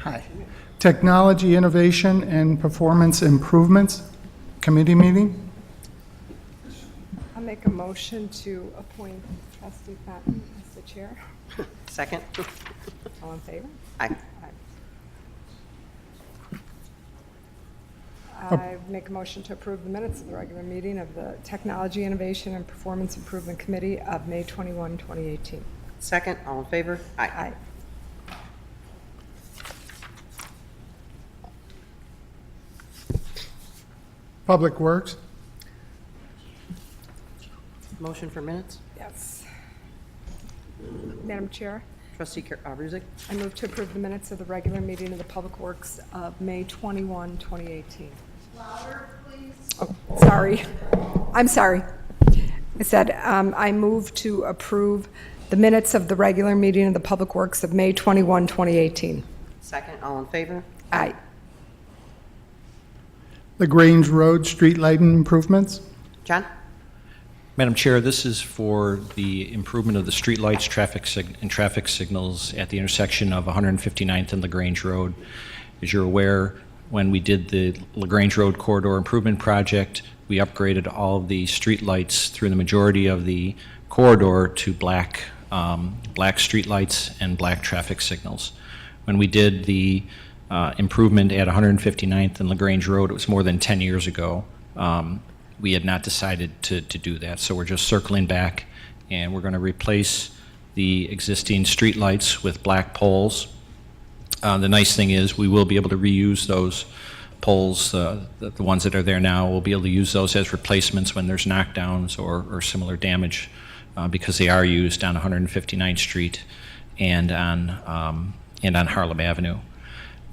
Hi. Technology Innovation and Performance Improvements Committee meeting. I'll make a motion to appoint Trustee Fenton as the chair. Second. All in favor? Aye. I make a motion to approve the minutes of the regular meeting of the Technology Innovation and Performance Improvement Committee of May 21, 2018. Second. All in favor? Aye. Aye. Public Works. Motion for minutes. Yes. Madam Chair, Trustee Ruzick. I move to approve the minutes of the regular meeting of the Public Works of May 21, 2018. Louder, please. Oh, sorry. I'm sorry. I said I move to approve the minutes of the regular meeting of the Public Works of May 21, 2018. Second. All in favor? Aye. LaGrange Road Street Lighting Improvements. John? Madam Chair, this is for the improvement of the streetlights, traffic signals at the intersection of 159th and LaGrange Road. As you're aware, when we did the LaGrange Road Corridor Improvement Project, we upgraded all of the streetlights through the majority of the corridor to black streetlights and black traffic signals. When we did the improvement at 159th and LaGrange Road, it was more than 10 years ago. We had not decided to do that, so we're just circling back, and we're going to replace the existing streetlights with black poles. The nice thing is we will be able to reuse those poles, the ones that are there now. We'll be able to use those as replacements when there's knockdowns or similar damage, because they are used on 159th Street and on Harlem Avenue.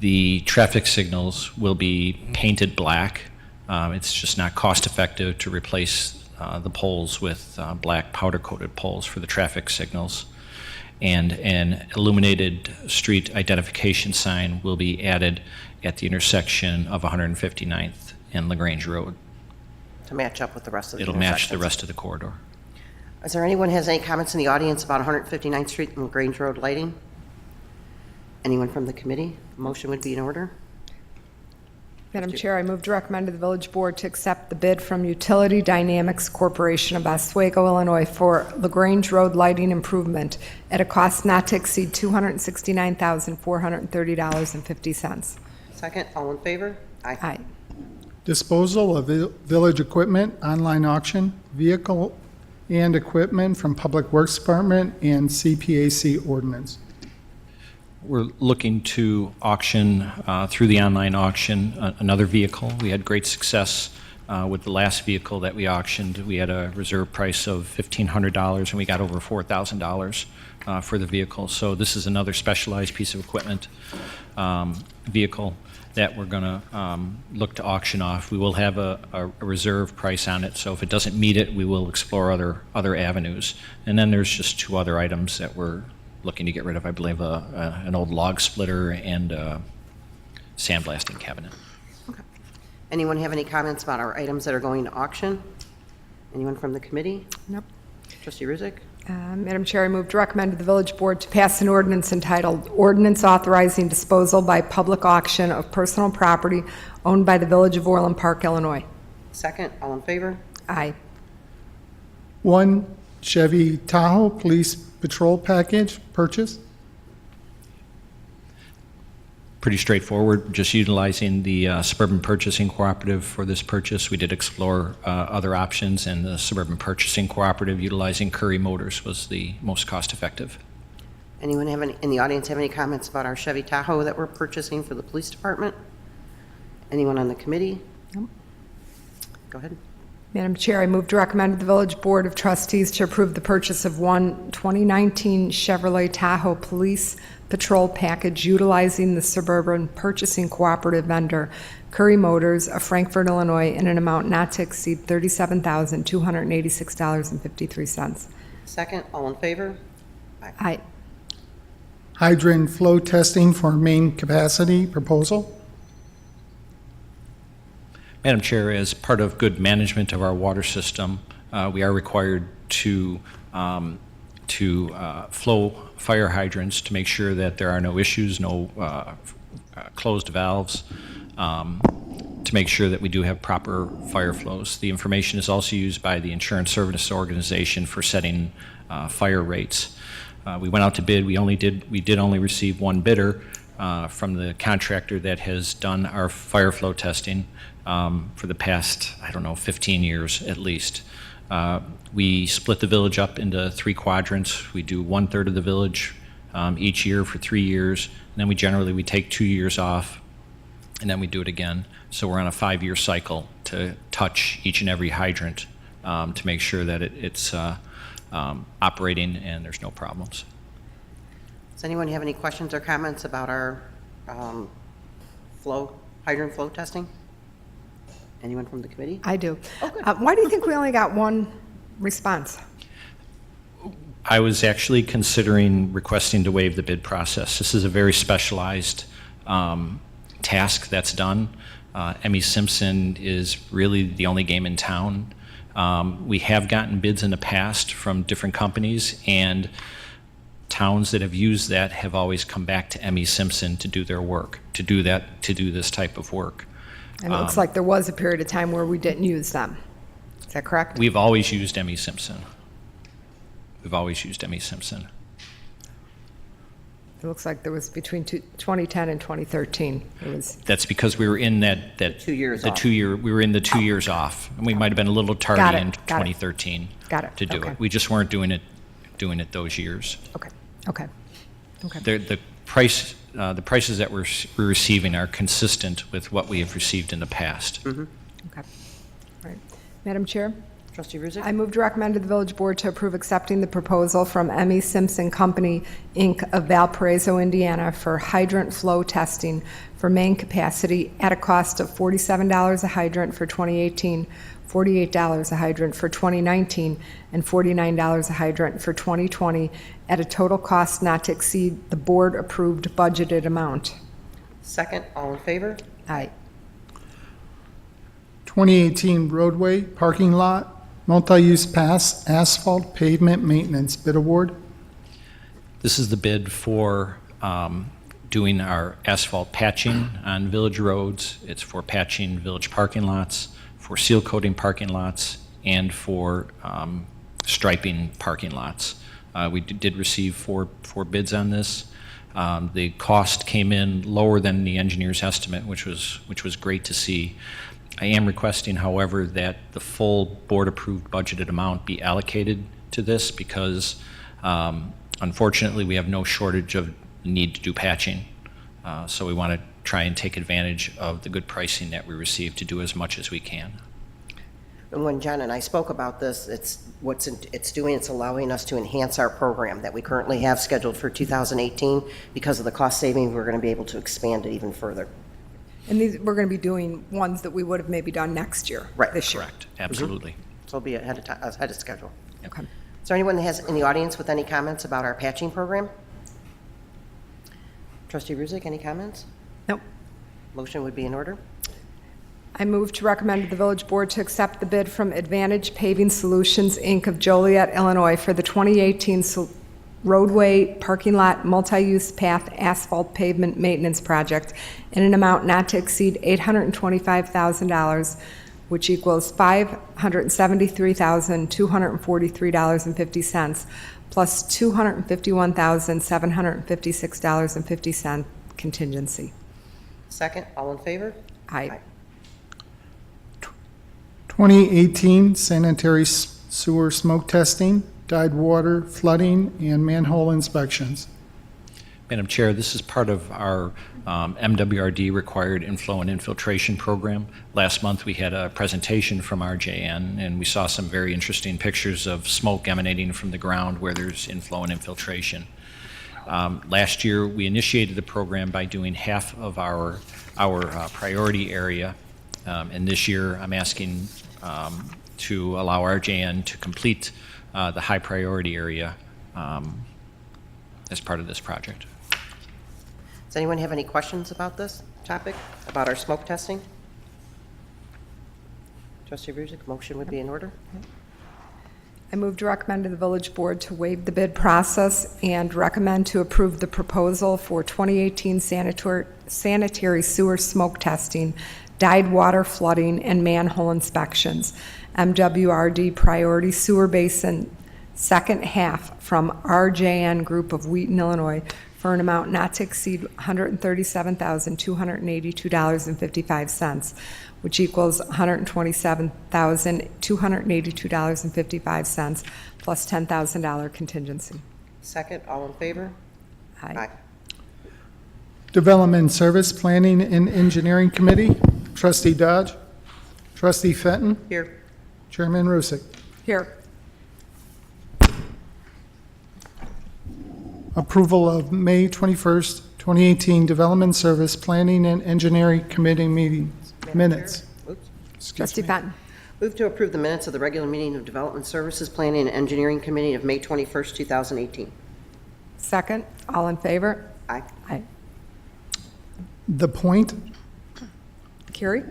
The traffic signals will be painted black. It's just not cost effective to replace the poles with black powder coated poles for the traffic signals. And an illuminated street identification sign will be added at the intersection of 159th and LaGrange Road. To match up with the rest of the It'll match the intersections. rest of the corridor. Is there anyone who has any comments in the audience about 159th Street and LaGrange Road lighting? Anyone from the committee? Motion would be in order. Madam Chair, I move to recommend to the Village Board to accept the bid from Utility Dynamics Corporation of Oswego, Illinois for LaGrange Road lighting improvement at a cost not to exceed $269,430.50. Second. All in favor? Aye. Disposal of village equipment, online auction, vehicle and equipment from Public Works Department and CPAC ordinance. We're looking to auction through the online auction another vehicle. We had great success with the last vehicle that we auctioned. We had a reserve price of $1,500 and we got over $4,000 for the vehicle. So this is another specialized piece of equipment vehicle that we're going to look to auction off. We will have a reserve price on it, so if it doesn't meet it, we will explore other avenues. And then there's just two other items that we're looking to get rid of, I believe, an old log splitter and a sandblasting cabinet. Okay. Anyone have any comments about our items that are going to auction? Anyone from the committee? Nope. Trustee Ruzick? Madam Chair, I move to recommend to the Village Board to pass an ordinance entitled Ordinance Authorizing Disposal by Public Auction of Personal Property Owned by the Village of Orland Park, Illinois. Second. All in favor? Aye. One Chevy Tahoe Police Patrol Package purchase. Pretty straightforward, just utilizing the Suburban Purchasing Cooperative for this purchase. We did explore other options, and the Suburban Purchasing Cooperative utilizing Curry Motors was the most cost-effective. Anyone in the audience have any comments about our Chevy Tahoe that we're purchasing for the police department? Anyone on the committee? Nope. Go ahead. Madam Chair, I move to recommend to the Village Board of Trustees to approve the purchase of one 2019 Chevrolet Tahoe Police Patrol Package utilizing the Suburban Purchasing Cooperative vendor, Curry Motors of Frankfort, Illinois, in an amount not to exceed $37,286.53. Second. All in favor? Aye. Hydrant flow testing for main capacity proposal. Madam Chair, as part of good management of our water system, we are required to flow fire hydrants to make sure that there are no issues, no closed valves to make sure that we do have proper fire flows. The information is also used by the Insurance Service Organization for setting fire rates. We went out to bid. We did only receive one bidder from the contractor that has done our fire flow testing for the past, 15 years at least. We split the village up into 3 quadrants. We do 1/3 of the village each year for 3 years, and then we take 2 years off, and then we do it again. So we're on a 5-year cycle to touch each and every hydrant to make sure that it's operating and there's no problems. Does anyone have any questions or comments about our hydrant flow testing? Anyone from the committee? I do. Oh, good. Why do you think we only got one response? I was actually considering requesting to waive the bid process. This is a very specialized task that's done. Emmy Simpson is really the only game in town. We have gotten bids in the past from different companies, and towns that have used that have always come back to Emmy Simpson to do their work, to do this type of work. And it looks like there was a period of time where we didn't use them. Is that correct? We've always used Emmy Simpson. We've always used Emmy Simpson. It looks like there was between 2010 and 2013. It was. That's because we were in that 2 years the off. 2 year, we were in the 2 years off. And we might have been a little Got tardy it, in got it. 2013 Got it, to do okay. it. We just weren't doing it those years. Okay. Okay. The prices that we're receiving are consistent with what we have received in the past. Okay. All right. Madam Chair, Trustee Ruzick? I move to recommend to the village board to approve accepting the proposal from Emmy Simpson Company, Inc. of Valparaiso, Indiana for hydrant flow testing for main capacity at a cost of $47 a hydrant for 2018, $48 a hydrant for 2019, and $49 a hydrant for 2020 at a total cost not to exceed the board-approved budgeted amount. Second, all in favor? Aye. 2018 roadway parking lot multi-use pass asphalt pavement maintenance bid award. This is the bid for doing our asphalt patching on village roads. It's for patching village parking lots, for seal coating parking lots, and for striping parking lots. We did receive four bids on this. The cost came in lower than the engineer's estimate, which was great to see. I am requesting, however, that the full board-approved budgeted amount be allocated to this because, unfortunately, we have no shortage of need to do patching. So we want to try and take advantage of the good pricing that we receive to do as much as we can. And when John and I spoke about this, it's allowing us to enhance our program that we currently have scheduled for 2018. Because of the cost savings, we're going to be able to expand it even further. And these, we're going to be doing ones that we would have maybe done next year, Right. this year. Correct, absolutely. So it'll be ahead of schedule. Okay. Is there anyone that has in the audience with any comments about our patching program? Trustee Ruzick, any comments? Nope. Motion would be in order. I move to recommend to the village board to accept the bid from Advantage Paving Solutions, Inc. of Joliet, Illinois for the 2018 roadway parking lot multi-use path asphalt pavement maintenance project in an amount not to exceed $825,000, which equals $573,243.50, plus $251,756.50 contingency. Second, all in favor? Aye. 2018 sanitary sewer smoke testing, dyed water, flooding, and manhole inspections. Madam Chair, this is part of our MWRD required inflow and infiltration program. Last month, we had a presentation from RJN, and we saw some very interesting pictures of smoke emanating from the ground where there's inflow and infiltration. Last year, we initiated the program by doing half of our priority area, and this year, I'm asking to allow RJN to complete the high priority area as part of this project. Does anyone have any questions about this topic, about our smoke testing? Trustee Ruzick, motion would be in order. I move to recommend to the village board to waive the bid process and recommend to approve the proposal for 2018 sanitary sewer smoke testing, dyed water flooding, and manhole inspections, MWRD Priority Sewer Basin, second half from RJN Group of Wheaton, Illinois, for an amount not to exceed $137,282.55, which equals $127,282.55, plus $10,000 contingency. Second, all in favor? Aye. Development Service Planning and Engineering Committee, Trustee Dodge, Trustee Fenton, Here. Chairman Rusick. Here. Approval of May 21st, 2018 Development Service Planning and Engineering Committee meetings, minutes. Oops. Excuse Trustee me. Fenton. Move to approve the minutes of the regular meeting of Development Services Planning and Engineering Committee of May 21st, 2018. Second. All in favor? Aye. Aye. The Point, Carrie?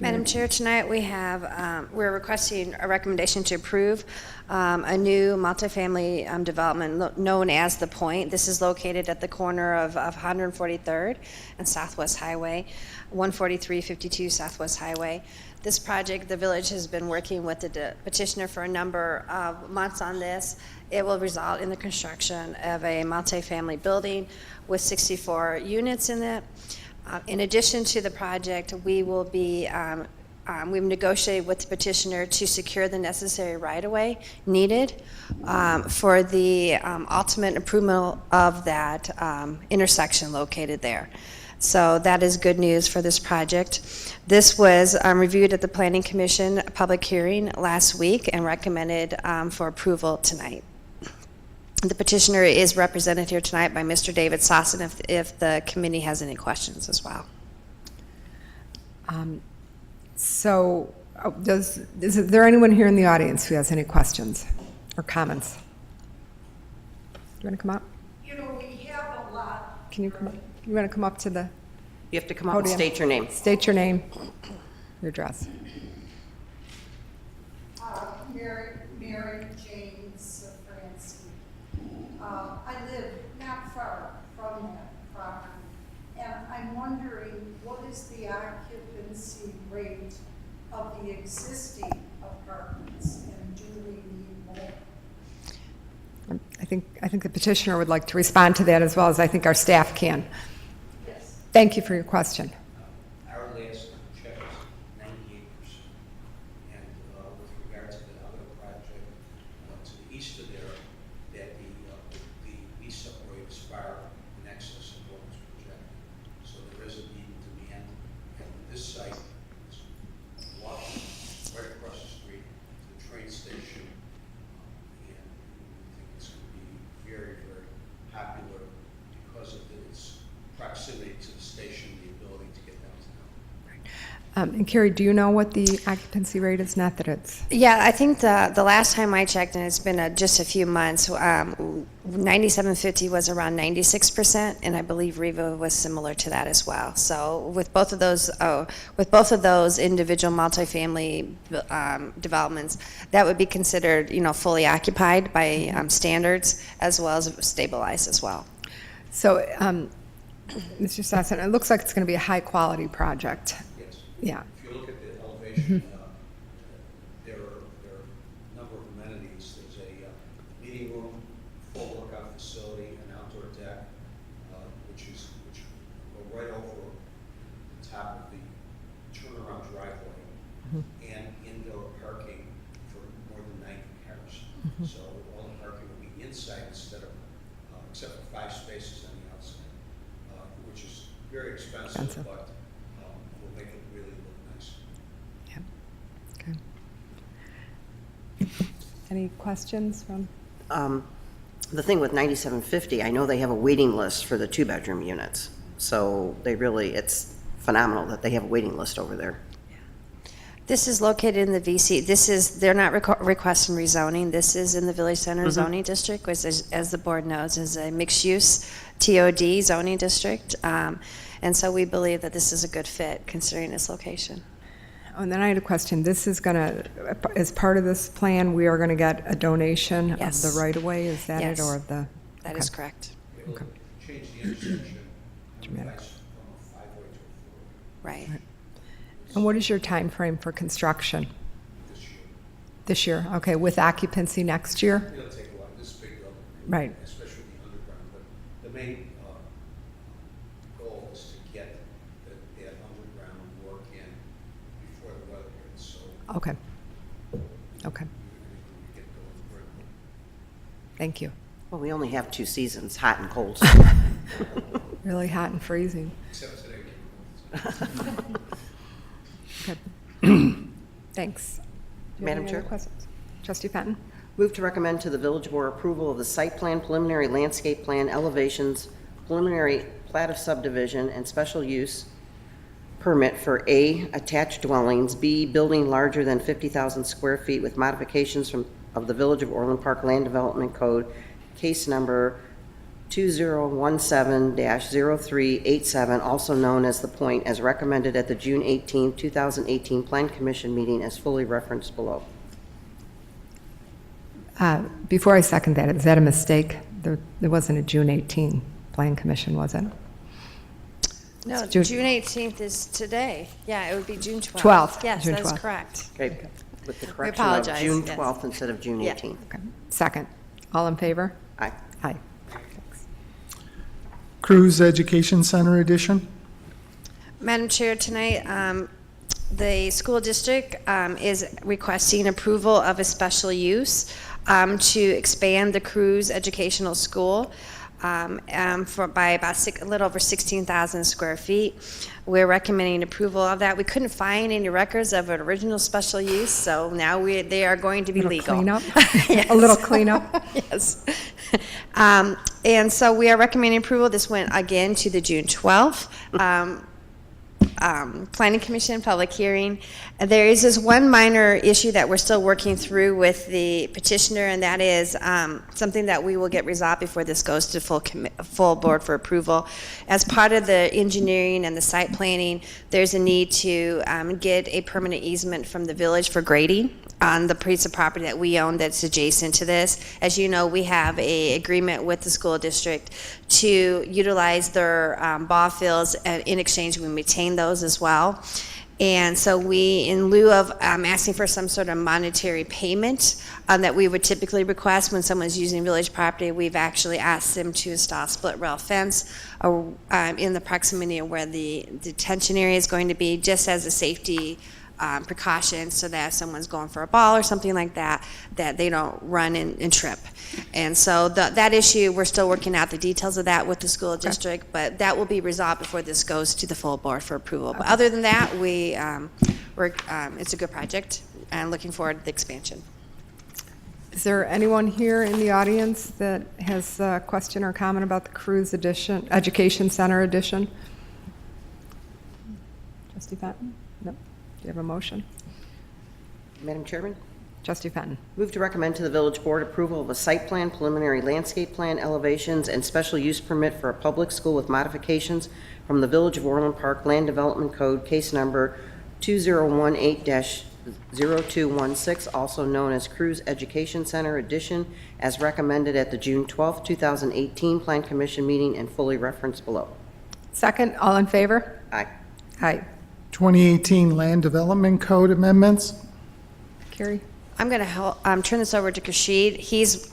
Madam Chair, tonight we have, we're requesting a recommendation to approve a new multifamily development known as The Point. This is located at the corner of 143rd and Southwest Highway, 14352 Southwest Highway. This project, the village has been working with the petitioner for a number of months on this. It will result in the construction of a multifamily building with 64 units in it. In addition to the project, we will be, we've negotiated with the petitioner to secure the necessary right-of-way needed for the ultimate improvement of that intersection located there. So that is good news for this project. This was reviewed at the Planning Commission public hearing last week and recommended for approval tonight. The petitioner is represented here tonight by Mr. David Sossin if the committee has any questions as well. So, is there anyone here in the audience who has any questions or comments? Do you want to come up? You know, we have a lot. Can you come up? You want to come up to the You have to come up and podium? state your name. State your name, your address. Mary Jane Safransky. I live not far from that property, and I'm wondering what is the occupancy rate of the existing apartments, and do we need more? I think the petitioner would like to respond to that as well as I think our staff can. Yes. Thank you for your question. Our last check is 98%. And with regard to the other project to the east of there, that the lease-up rate is far in excess of what was projected. So there is a need and demand. And this site is walking right across the street to the train station. And we think it's going to be very, very popular because of its proximity to the station, the ability to get downtown. And Carrie, do you know what the occupancy rate is? Not that it's, Yeah, I think the last time I checked, and it's been just a few months, 9750 was around 96%, and I believe Riva was similar to that as well. So with both of those individual multifamily developments, that would be considered, fully occupied by standards as well as stabilized as well. so, Mr. Sasson, it looks like it's going to be a high-quality project. Yes. Yeah. If you look at the elevation, there are a number of amenities. There's a meeting room, full workout facility, an outdoor deck, which go right over the top of the turnaround driveway, and indoor parking for more than 90 cars. So all the parking will be inside instead of, except for 5 spaces on the outside, which is very expensive. But will make it really look nice. Yeah. Okay. Any questions from? The thing with 9750, I know they have a waiting list for the 2-bedroom units. So it's phenomenal that they have a waiting list over there. This is located in the VC. They're not requesting rezoning. This is in the Village Center zoning district, which, as the board knows, is a mixed-use TOD zoning district. And so we believe that this is a good fit considering its location. And then I had a question. This is going to, as part of this plan, we are going to get a donation of Yes. the right-of-way? Is that it, Yes. or the? That is correct. It'll change the intersection from a five-way to a four Right. And what is your time frame for construction this year. this year? Okay, with occupancy next year? It'll take a while, this is big building. Right. Especially the underground, but the main goal is to get that underground work in before the weather hits, so Okay. Okay, we get going very quick. thank you. Well, we only have 2 seasons, hot and cold. Really hot and freezing. Except today. Okay. Thanks. Do you have Madam any Chair? other questions? Trustee Fenton? Move to recommend to the village board approval of the site plan, preliminary landscape plan, elevations, preliminary plat of subdivision, and special use permit for A, attached dwellings, B, building larger than 50,000 square feet with modifications of the Village of Orland Park Land Development Code, case number 2017-0387, also known as The Point, as recommended at the June 18, 2018 Plan Commission meeting as fully referenced below. Before I second that, is that a mistake? There wasn't a June 18 Plan Commission, was it? No, It's June- June 18th is today. Yeah, it would be June 12th. 12th, Yes, June that's 12th. correct. Okay, with the correction of apologize, June yes. 12th instead of June Yeah. 18th. Okay. Second. All in favor? Aye. Aye. Cruz Education Center addition. Madam Chair, tonight, the school district is requesting approval of a special use to expand the Cruz Educational School by about a little over 16,000 square feet. We're recommending approval of that. We couldn't find any records of an original special use, so now they are going to be Little legal. cleanup? Yes. A little cleanup? Yes. And so we are recommending approval. This went again to the June 12th Planning Commission public hearing. There is this one minor issue that we're still working through with the petitioner, and that is something that we will get resolved before this goes to full board for approval. As part of the engineering and the site planning, there's a need to get a permanent easement from the village for grading on the piece of property that we own that's adjacent to this. As you know, we have a agreement with the school district to utilize their ball fields, and in exchange we maintain those as well. And so we, in lieu of asking for some sort of monetary payment that we would typically request when someone's using village property, we've actually asked them to install a split rail fence in the proximity of where the detention area is going to be, just as a safety precaution, so that if someone's going for a ball or something like that, that they don't run and trip. And so that issue, we're still working out the details of that with the school district, but that will be resolved before this goes to the full board for approval. But other than that, it's a good project, and looking forward to the expansion. Is there anyone here in the audience that has a question or comment about the Cruz Education Center addition? Trustee Fenton? No. Do you have a motion? Madam Chairman? Trustee Fenton? Move to recommend to the village board approval of a site plan, preliminary landscape plan, elevations, and special use permit for a public school with modifications from the Village of Orland Park Land Development Code, case number 2018-0216, also known as Cruz Education Center addition, as recommended at the June 12, 2018 Plan Commission meeting and fully referenced below. Second, all in favor? Aye. Aye. 2018 Land Development Code amendments. Carrie? I'm going to turn this over to Kashid. He's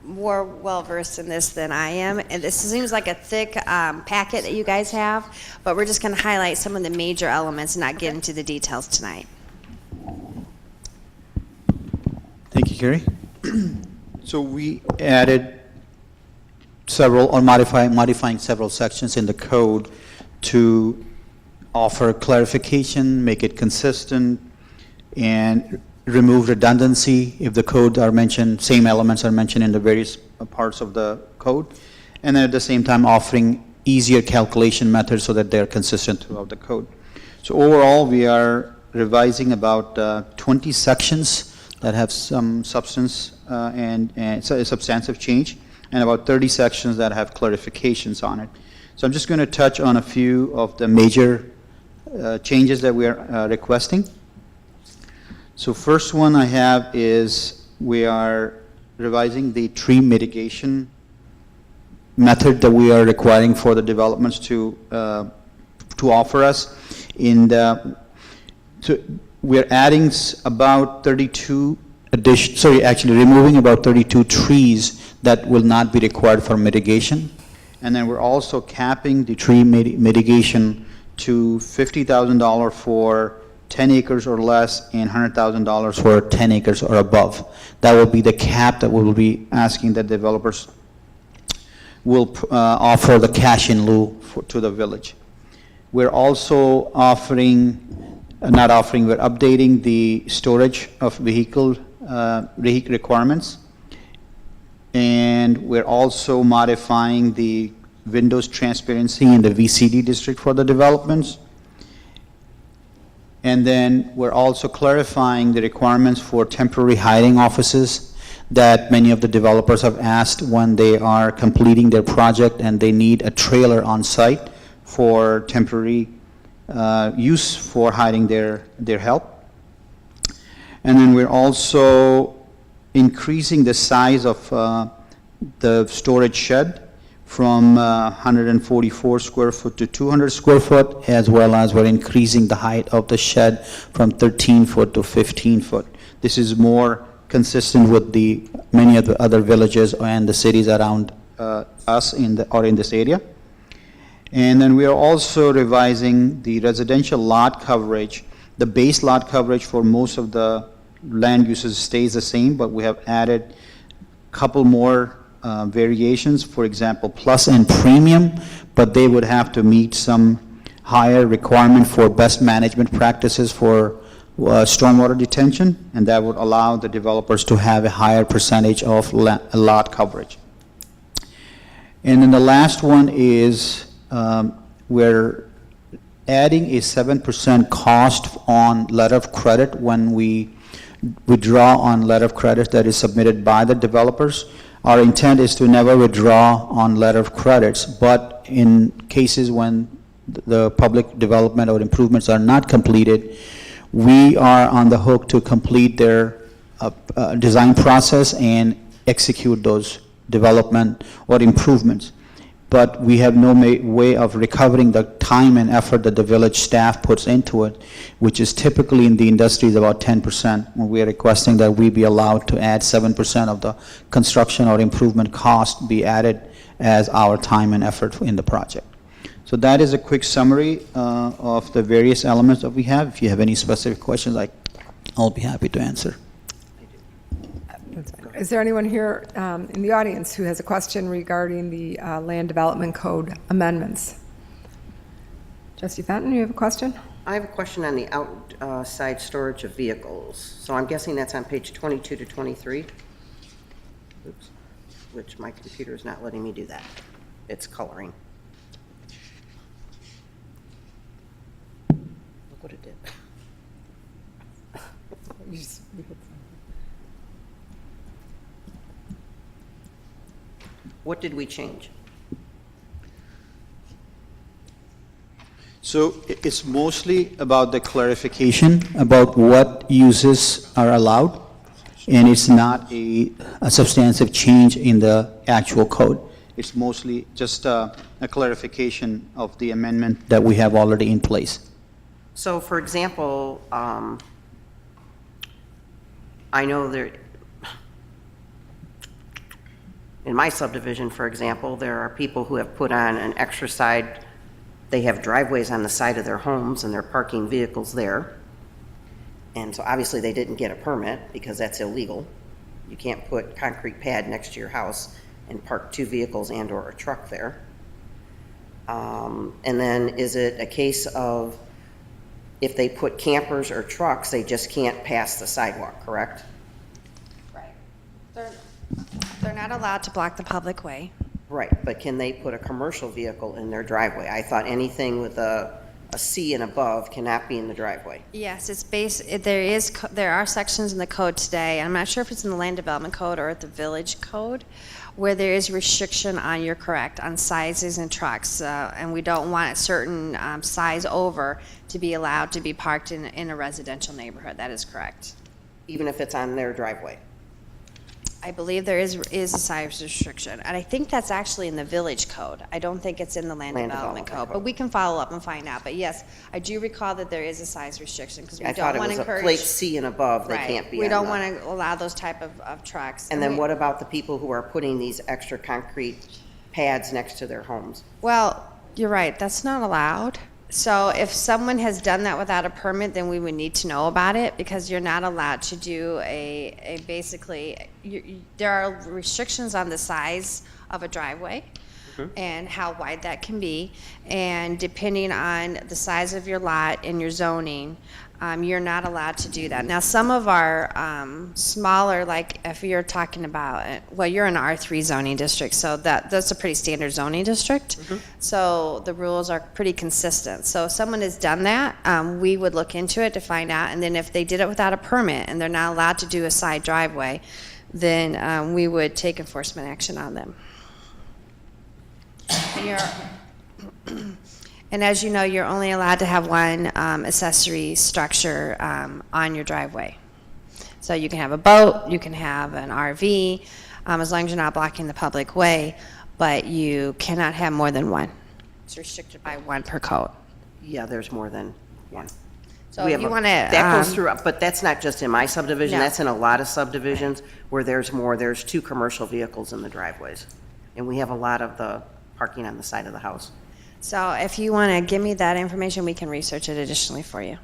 more well-versed in this than I am, and this seems like a thick packet that you guys have, but we're just going to highlight some of the major elements and not get into the details tonight. Thank you, Carrie. So we added several, or modifying several sections in the code to offer clarification, make it consistent, and remove redundancy if the code are mentioned, same elements are mentioned in the various parts of the code, and then at the same time offering easier calculation methods so that they're consistent throughout the code. So overall, we are revising about 20 sections that have some substance and it's a substantive change, and about 30 sections that have clarifications on it. So I'm just going to touch on a few of the major changes that we are requesting. So first one I have is we are revising the tree mitigation method that we are requiring for the developments to offer us. So we're adding about 32 removing about 32 trees that will not be required for mitigation. And then we're also capping the tree mitigation to $50,000 for 10 acres or less and $100,000 for 10 acres or above. That will be the cap that we will be asking the developers will offer the cash in lieu to the village. We're also we're updating the storage of vehicle requirements. And we're also modifying the windows transparency in the VCD district for the developments. And then we're also clarifying the requirements for temporary hiding offices that many of the developers have asked when they are completing their project and they need a trailer on site for temporary use for hiding their help. And then we're also increasing the size of the storage shed from 144 square foot to 200 square foot, as well as we're increasing the height of the shed from 13 foot to 15 foot. This is more consistent with many of the other villages and the cities around us in this area. And then we are also revising the residential lot coverage. The base lot coverage for most of the land uses stays the same, but we have added a couple more variations, for example, plus and premium, but they would have to meet some higher requirement for best management practices for stormwater detention, and that would allow the developers to have a higher percentage of lot coverage. And then the last one is we're adding a 7% cost on letter of credit when we withdraw on letter of credit that is submitted by the developers. Our intent is to never withdraw on letter of credits, but in cases when the public development or improvements are not completed, we are on the hook to complete their design process and execute those development or improvements. But we have no way of recovering the time and effort that the village staff puts into it, which is typically in the industry is about 10%. When we are requesting that we be allowed to add 7% of the construction or improvement cost be added as our time and effort in the project. So that is a quick summary of the various elements that we have. If you have any specific questions, I'll be happy to answer. Is there anyone here in the audience who has a question regarding the Land Development Code amendments? Trustee Fenton, you have a question? I have a question on the outside storage of vehicles. So I'm guessing that's on page 22 to 23? Oops, which my computer is not letting me do that. It's coloring. Look what it did. What did we change? So it's mostly about the clarification about what uses are allowed, and it's not a substantive change in the actual code. It's mostly just a clarification of the amendment that we have already in place. So, for example, I know there, in my subdivision, for example, there are people who have put on an extra side. They have driveways on the side of their homes and they're parking vehicles there. And so obviously they didn't get a permit because that's illegal. You can't put concrete pad next to your house and park two vehicles and or a truck there. And then is it a case of if they put campers or trucks, they just can't pass the sidewalk, correct? Right. They're not allowed to block the public way. Right, but can they put a commercial vehicle in their driveway? I thought anything with a C and above cannot be in the driveway. Yes, there are sections in the code today, and I'm not sure if it's in the land development code or at the village code, where there is restriction on, you're correct, on sizes and trucks, and we don't want a certain size over to be allowed to be parked in a residential neighborhood. That is correct. even if it's on their driveway. I believe there is a size restriction, and I think that's actually in the village code. I don't think it's in the land development code, but we can follow up and find out. But yes, I do recall that there is a size restriction, because we I thought don't it want was to a encourage. plate C and above, they Right. can't be We on don't the- want to allow those type of trucks. And then we- what about the people who are putting these extra concrete pads next to their homes? Well, you're right, that's not allowed. So if someone has done that without a permit, then we would need to know about it, because you're not allowed to do basically, there are restrictions on the size of a driveway and how wide that can be. And depending on the size of your lot and your zoning, you're not allowed to do that. Now, some of our smaller, like if you're talking about, well, you're in an R3 zoning district, so that's a pretty standard zoning district. So the rules are pretty consistent. So if someone has done that, we would look into it to find out. And then if they did it without a permit and they're not allowed to do a side driveway, then we would take enforcement action on them. And you're, and as you know, you're only allowed to have one accessory structure on your driveway. So you can have a boat, you can have an RV, as long as you're not blocking the public way, but you cannot have more than one. It's restricted by one per code. Yeah, there's more than one. So We if have you a- want to. That goes through, but that's not just in my subdivision, No. that's in a lot of subdivisions where there's 2 commercial vehicles in the driveways. And we have a lot of the parking on the side of the house. So if you want to give me that information, we can research it additionally for you.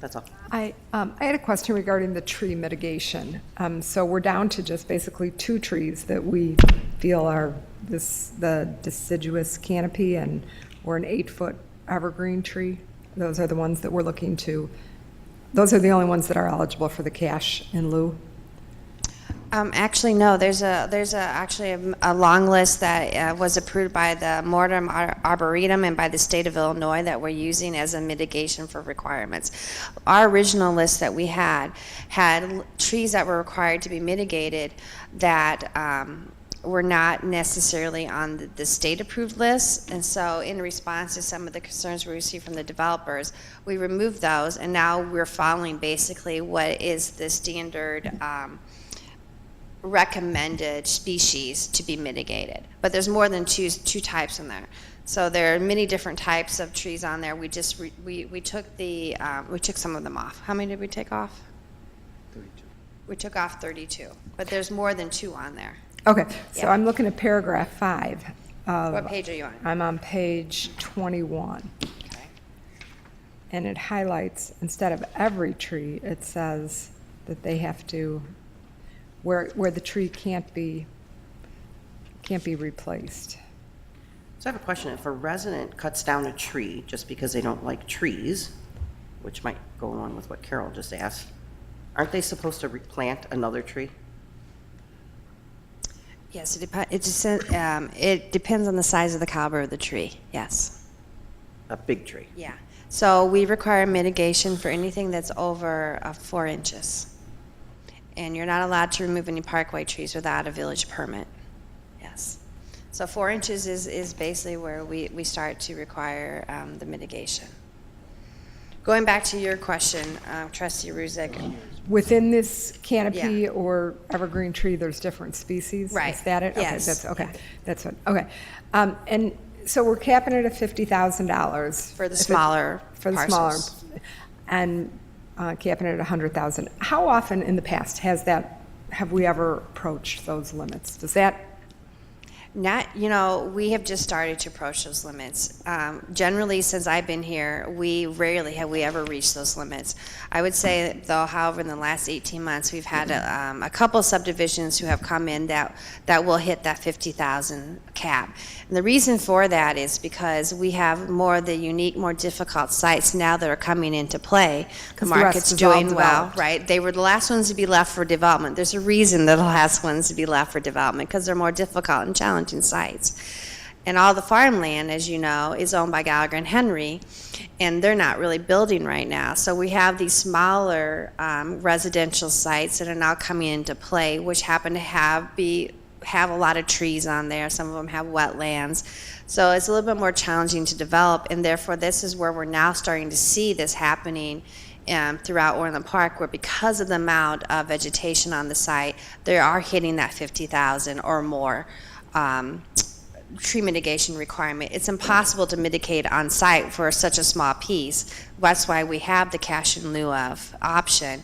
That's all. I had a question regarding the tree mitigation. So we're down to just basically 2 trees that we feel are the deciduous canopy, and we're an 8-foot evergreen tree. Those are the ones that we're looking to, those are the only ones that are eligible for the cash in lieu. Actually, no. There's actually a long list that was approved by the Mortem Arboretum and by the state of Illinois that we're using as a mitigation for requirements. Our original list that we had trees that were required to be mitigated that were not necessarily on the state-approved list. And so in response to some of the concerns we received from the developers, we removed those, and now we're following basically what is the standard recommended species to be mitigated. But there's more than two types in there. So there are many different types of trees on there. We just we took we took some of them off. How many did we take off? 32. We took off 32, but there's more than 2 on there. Okay, so Yeah. I'm looking at paragraph 5. What page are you on? I'm on page 21. Okay. And it highlights, instead of every tree, it says that they have to, where the tree can't be replaced. So I have a question. If a resident cuts down a tree just because they don't like trees, which might go along with what Carol just asked, aren't they supposed to replant another tree? Yes, it depends on the size of the caliber of the tree. Yes. A big tree? Yeah. So we require mitigation for anything that's over 4 inches. And you're not allowed to remove any parkway trees without a village permit. Yes. So 4 inches is basically where we start to require the mitigation. Going back to your question, Trustee Ruzick. Within this canopy Yeah. or evergreen tree, there's different species? Right. Is that it? Yes. Okay, that's what, okay. And so we're capping it at $50,000. For the If it- smaller For the smaller, parcels. and capping it at $100,000. How often in the past have we ever approached those limits? Does that, We have just started to approach those limits. Generally, since I've been here, rarely have we ever reached those limits. I would say, though, however, in the last 18 months, we've had a couple subdivisions who have come in that will hit that 50,000 cap. And the reason for that is because we have more of the unique, more difficult sites now that are coming into play. The 'Cause the rest market's is all doing well, developed. right? They were the last ones to be left for development. There's a reason they're the last ones to be left for development, because they're more difficult and challenging sites. And all the farmland, as you know, is owned by Gallagher and Henry, and they're not really building right now. So we have these smaller residential sites that are now coming into play, which happen to have a lot of trees on there. Some of them have wetlands. So it's a little bit more challenging to develop, and therefore this is where we're now starting to see this happening throughout Orland Park, where because of the amount of vegetation on the site, they are hitting that 50,000 or more tree mitigation requirement. It's impossible to mitigate on site for such a small piece. That's why we have the cash in lieu of option.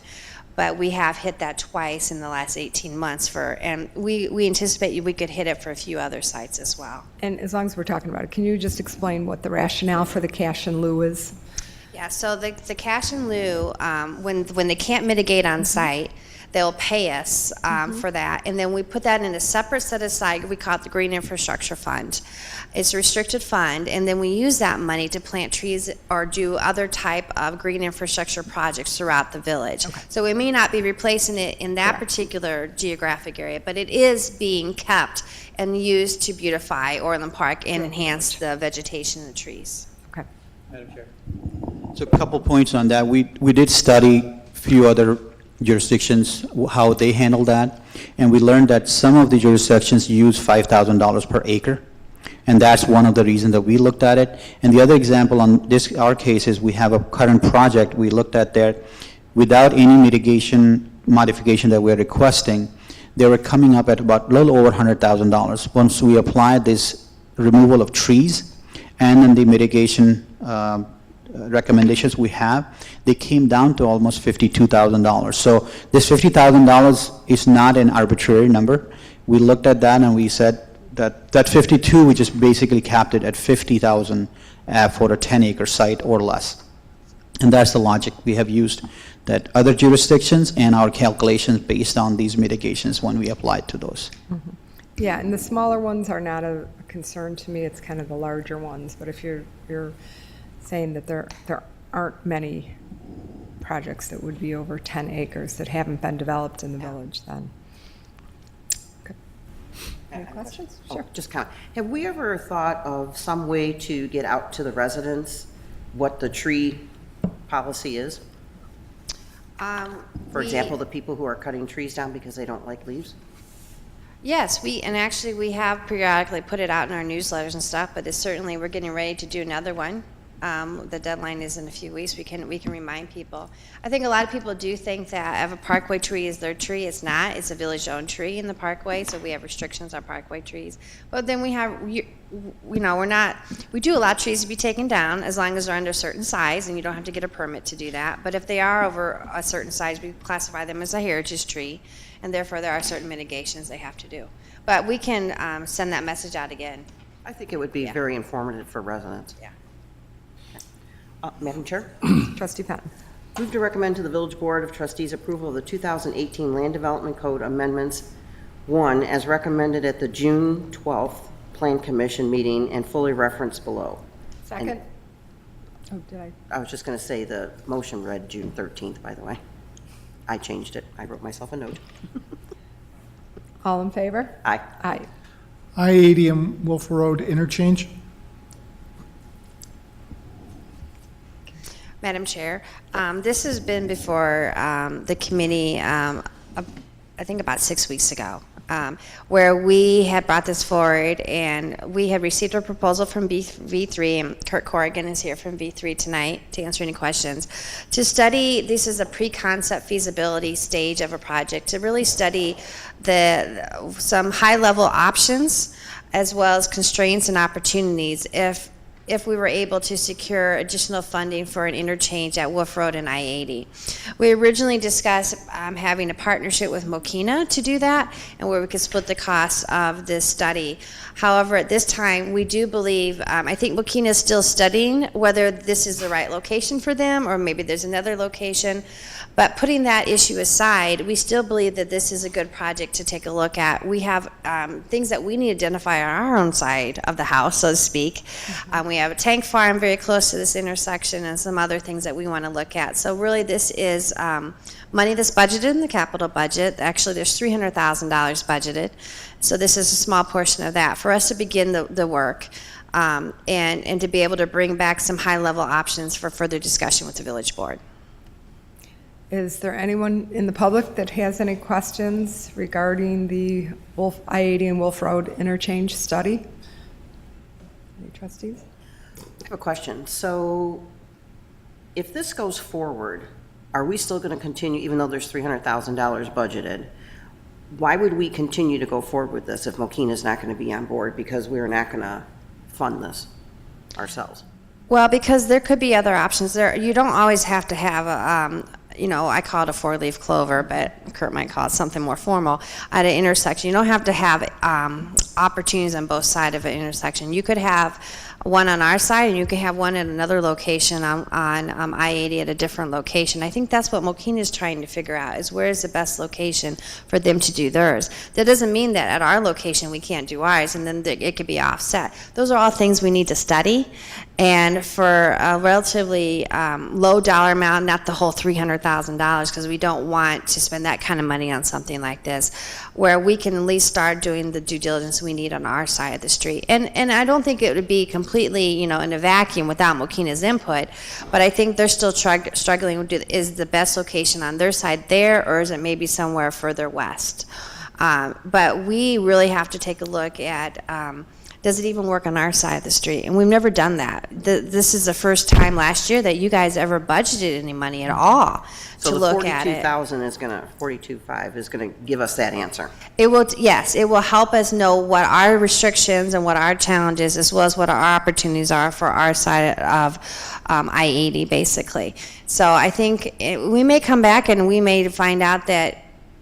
But we have hit that twice in the last 18 months and we anticipate we could hit it for a few other sites as well. And as long as we're talking about it, can you just explain what the rationale for the cash in lieu is? Yeah, so the cash in lieu, when they can't mitigate on site, they'll pay us for that, and then we put that in a separate set aside. We call it the Green Infrastructure Fund. It's a restricted fund, and then we use that money to plant trees or do other type of green infrastructure projects throughout the village. So we may not be replacing it in that particular geographic area, but it is being kept and used to beautify Orland Park and enhance the vegetation and the trees. Okay. Madam Chair. So a couple points on that. We did study a few other jurisdictions, how they handle that, and we learned that some of the jurisdictions use $5,000 per acre, and that's one of the reasons that we looked at it. And the other example on our case is we have a current project we looked at there without any mitigation modification that we're requesting. They were coming up at about a little over $100,000 once we applied this removal of trees and then the mitigation recommendations we have. They came down to almost $52,000. So this $50,000 is not an arbitrary number. We looked at that and we said that 52, we just basically capped it at 50,000 for a 10-acre site or less. And that's the logic we have used, that other jurisdictions and our calculations based on these mitigations when we applied to those. Yeah, and the smaller ones are not a concern to me. It's kind of the larger ones. But if you're saying that there aren't many projects that would be over 10 acres that haven't been developed in the village, then. Okay. Any questions? Sure. Just kind of, have we ever thought of some way to get out to the residents what the tree policy is? For example, the people who are cutting trees down because they don't like leaves? Yes, we have periodically put it out in our newsletters and stuff, but we're getting ready to do another one. The deadline is in a few weeks. We can remind people. I think a lot of people do think that if a parkway tree is their tree. It's not. It's a village-owned tree in the parkway, so we have restrictions on parkway trees. But then we do allow trees to be taken down as long as they're under a certain size, and you don't have to get a permit to do that. But if they are over a certain size, we classify them as a heritage tree, and therefore there are certain mitigations they have to do. But we can send that message out again. I think it would be very informative for residents. Yeah. Madam Chair? Trustee Patton. Move to recommend to the Village Board of Trustees approval of the 2018 Land Development Code Amendments 1 as recommended at the June 12th Plan Commission meeting and fully referenced below. Second. Oh, did I? I was just going to say the motion read June 13th, by the way. I changed it. I wrote myself a note. All in favor? Aye. Aye. I-80 and Wolf Road interchange. Madam Chair, this has been before the committee, I think about 6 weeks ago, where we had brought this forward, and we had received a proposal from V3, and Kurt Corrigan is here from V3 tonight to answer any questions, to study, this is a pre-concept feasibility stage of a project, to really study some high-level options as well as constraints and opportunities if we were able to secure additional funding for an interchange at Wolf Road and I-80. We originally discussed having a partnership with Mokina to do that, and where we could split the costs of this study. However, at this time, we do believe, I think Mokina is still studying whether this is the right location for them, or maybe there's another location. But putting that issue aside, we still believe that this is a good project to take a look at. We have things that we need to identify on our own side of the house, so to speak. We have a tank farm very close to this intersection and some other things that we want to look at. So really this is money that's budgeted in the capital budget. Actually, there's $300,000 budgeted. So this is a small portion of that for us to begin the work and to be able to bring back some high-level options for further discussion with the village board. Is there anyone in the public that has any questions regarding the I-80 and Wolf Road interchange study? Any trustees? I have a question. So if this goes forward, are we still going to continue, even though there's $300,000 budgeted? Why would we continue to go forward with this if Mokina's not going to be on board because we're not going to fund this ourselves? Well, because there could be other options there. You don't always have to have a, I call it a four-leaf clover, but Kurt might call it something more formal, at an intersection. You don't have to have opportunities on both sides of an intersection. You could have one on our side, and you could have one at another location on I-80 at a different location. I think that's what Mokina is trying to figure out, is where is the best location for them to do theirs. That doesn't mean that at our location we can't do ours, and then it could be offset. Those are all things we need to study, and for a relatively low dollar amount, not the whole $300,000, because we don't want to spend that kind of money on something like this, where we can at least start doing the due diligence we need on our side of the street. And I don't think it would be completely, in a vacuum without Mokina's input, but I think they're still struggling with, is the best location on their side there, or is it maybe somewhere further west? But we really have to take a look at, does it even work on our side of the street? And we've never done that. This is the first time last year that you guys ever budgeted any money at all to look at it. So the 42.5 is going to give us that answer. It will, yes, it will help us know what our restrictions and what our challenges, as well as what our opportunities are for our side of I-80, basically. So I think we may come back and we may find out that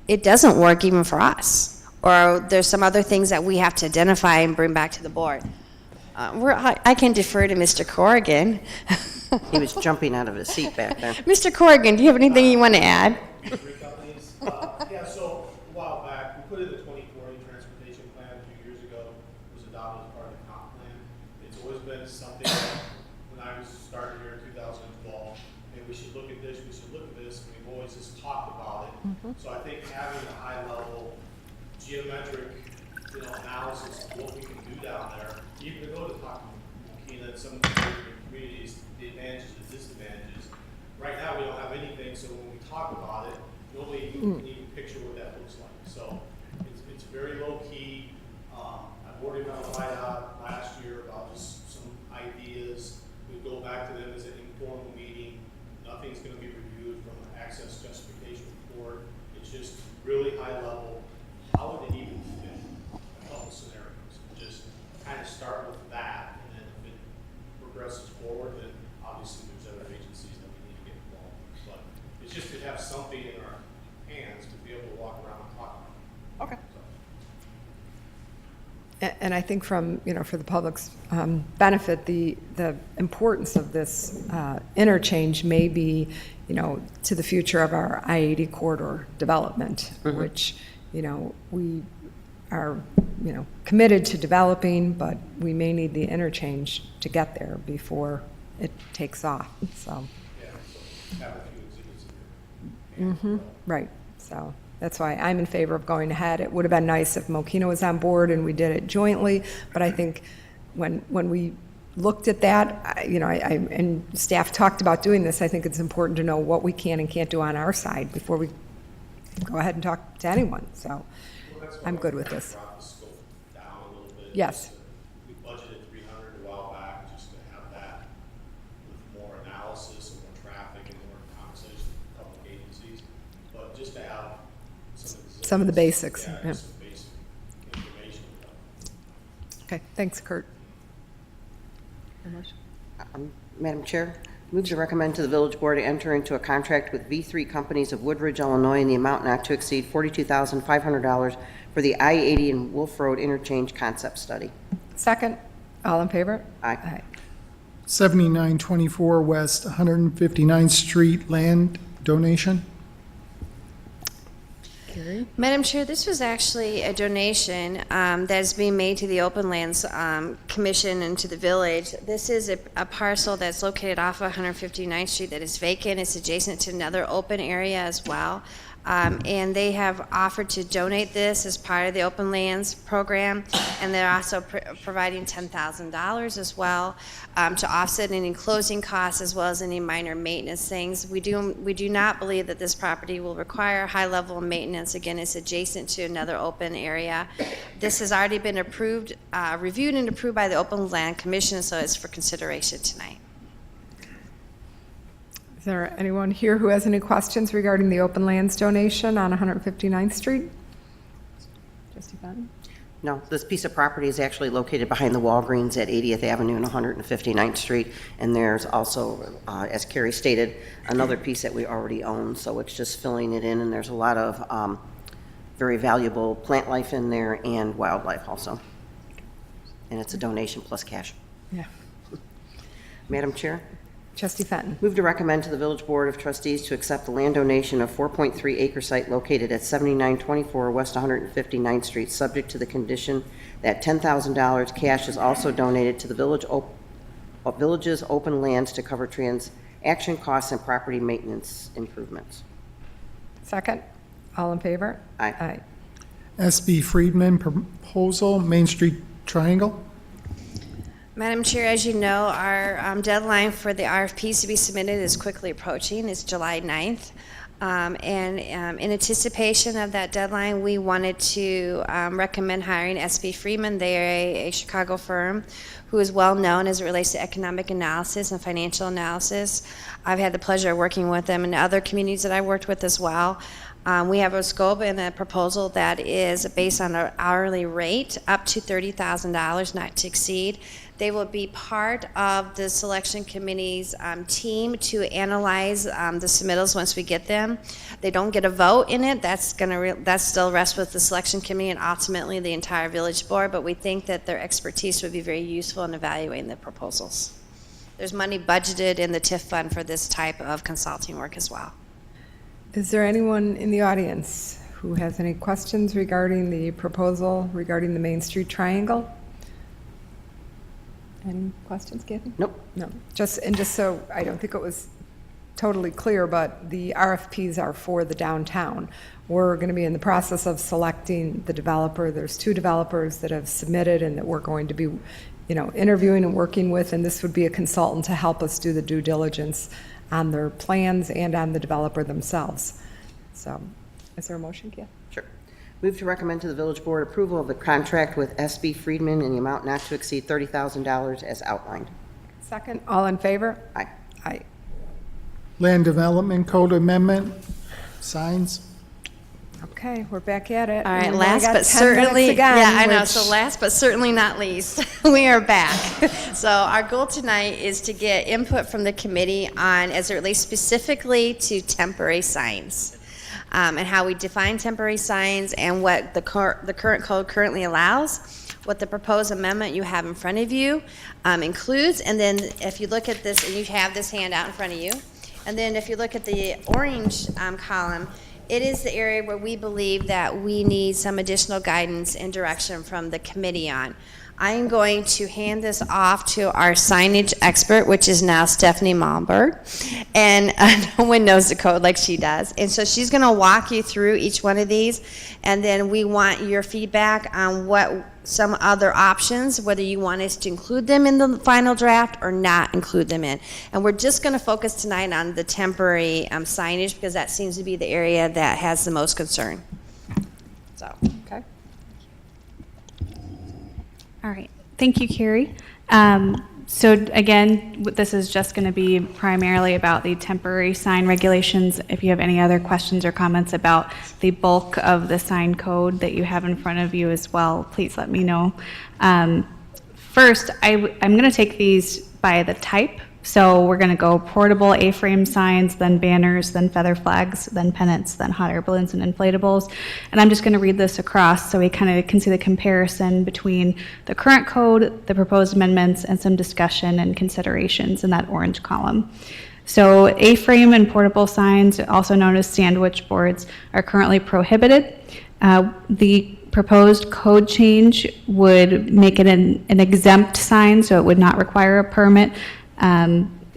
it doesn't work even for us, or there's some other things that we have to identify and bring back to the board. I can defer to Mr. Corrigan. He was jumping out of his seat back there. Mr. Corrigan, do you have anything you want to add? Three companies. Yeah, so a while back, we put in the 2040 transportation plan a few years ago. It was adopted as part of the comp plan. It's always been something that when I was starting here in 2012, hey, we should look at this, we should look at this, and we've always just talked about it. So I think having a high level geometric, analysis of what we can do down there, even to go to talk to Mokina and some of the neighboring communities, the advantages and disadvantages. Right now, we don't have anything, so when we talk about it, nobody can even picture what that looks like. So it's very low key. I've already met with IDOT last year about just some ideas. We go back to them as an informal meeting. Nothing's going to be reviewed from an access justification report. It's just really high level. How would it even fit a couple scenarios? Just kind of start with that, and then if it progresses forward, then obviously there's other agencies that we need to get involved with. But it's just to have something in our hands to be able to walk around and talk about. Okay. And I think from, for the public's benefit, the importance of this interchange may be, to the future of our I-80 corridor development, which, we are, committed to developing, but we may need the interchange to get there before it takes off, so. Yeah, so have a few exhibits in there. Right, so that's why I'm in favor of going ahead. It would have been nice if Mokina was on board and we did it jointly, but I think when we looked at that, and staff talked about doing this, I think it's important to know what we can and can't do on our side before we go ahead and talk to anyone, so Well, that's why I'm good with we're this. gonna drop the scope down a little bit. Yes. We budgeted 300 a while back just to have that with more analysis and more traffic and more conversation with public agencies. But just to have Some of the basics, Yeah, yeah. some basic information about it. Okay, thanks, Kurt. Madam Chair, move to recommend to the village board to enter into a contract with V3 Companies of Woodridge, Illinois, in the amount not to exceed $42,500 for the I-80 and Wolf Road interchange concept study. Second, all in favor? Aye. 7924 West 159th Street land donation. Carrie? Madam Chair, this was actually a donation that is being made to the Open Lands Commission and to the village. This is a parcel that's located off of 159th Street that is vacant. It's adjacent to another open area as well. And they have offered to donate this as part of the Open Lands program, and they're also providing $10,000 as well to offset any closing costs as well as any minor maintenance things. We do not believe that this property will require high level of maintenance. Again, it's adjacent to another open area. This has already been approved, reviewed and approved by the Open Land Commission, so it's for consideration tonight. Is there anyone here who has any questions regarding the open lands donation on 159th Street? Trustee Fenton? No, this piece of property is actually located behind the Walgreens at 80th Avenue and 159th Street. And there's also, as Carrie stated, another piece that we already own, so it's just filling it in. And there's a lot of very valuable plant life in there and wildlife also. And it's a donation plus cash. Yeah. Madam Chair, Trustee Fenton? move to recommend to the Village Board of Trustees to accept the land donation of 4.3 acre site located at 7924 West 159th Street, subject to the condition that $10,000 cash is also donated to the village's open lands to cover transaction costs and property maintenance improvements. Second? All in favor? Aye. Aye. SB Friedman proposal, Main Street Triangle. Madam Chair, as you know, our deadline for the RFPs to be submitted is quickly approaching. It's July 9th. In anticipation of that deadline, we wanted to recommend hiring SB Freeman. They are a Chicago firm who is well known as it relates to economic analysis and financial analysis. I've had the pleasure of working with them in other communities that I worked with as well. We have a scope and a proposal that is based on an hourly rate up to $30,000, not to exceed. They will be part of the selection committee's team to analyze the submittals once we get them. They don't get a vote in it. That's still rests with the selection committee and ultimately the entire village board, but we think that their expertise would be very useful in evaluating the proposals. There's money budgeted in the TIF fund for this type of consulting work as well. Is there anyone in the audience who has any questions regarding the proposal regarding the Main Street Triangle? Any questions, Kathy? Nope. No. Just so, I don't think it was totally clear, but the RFPs are for the downtown. We're going to be in the process of selecting the developer. There's 2 developers that have submitted and that we're going to be, interviewing and working with, and this would be a consultant to help us do the due diligence on their plans and on the developer themselves. So, is there a motion, Kathy? Sure. Move to recommend to the Village Board approval of the contract with SB Friedman in the amount not to exceed $30,000 as outlined. Second, all in favor? Aye. Aye. Land Development Code Amendment, signs. Okay, we're back at it. All right, And we've last only got but 10 minutes certainly, again, yeah, I know, which- so last but certainly not least, we are back. So our goal tonight is to get input from the committee on, as it relates specifically to temporary signs, and how we define temporary signs and what the current code currently allows, what the proposed amendment you have in front of you includes, and then if you look at this, and you have this handout in front of you, and then if you look at the orange column, it is the area where we believe that we need some additional guidance and direction from the committee on. I am going to hand this off to our signage expert, which is now Stephanie Malmberg, and no one knows the code like she does. And so she's going to walk you through each one of these, and then we want your feedback on what some other options, whether you want us to include them in the final draft or not include them in. And we're just going to focus tonight on the temporary signage because that seems to be the area that has the most concern. So. Okay. All right, thank you, Carrie. So again, this is just going to be primarily about the temporary sign regulations. If you have any other questions or comments about the bulk of the sign code that you have in front of you as well, please let me know. First, I'm going to take these by the type. So we're going to go portable A-frame signs, then banners, then feather flags, then pennants, then hot air balloons and inflatables. And I'm just going to read this across so we kind of can see the comparison between the current code, the proposed amendments, and some discussion and considerations in that orange column. So A-frame and portable signs, also known as sandwich boards, are currently prohibited. The proposed code change would make it an exempt sign, so it would not require a permit.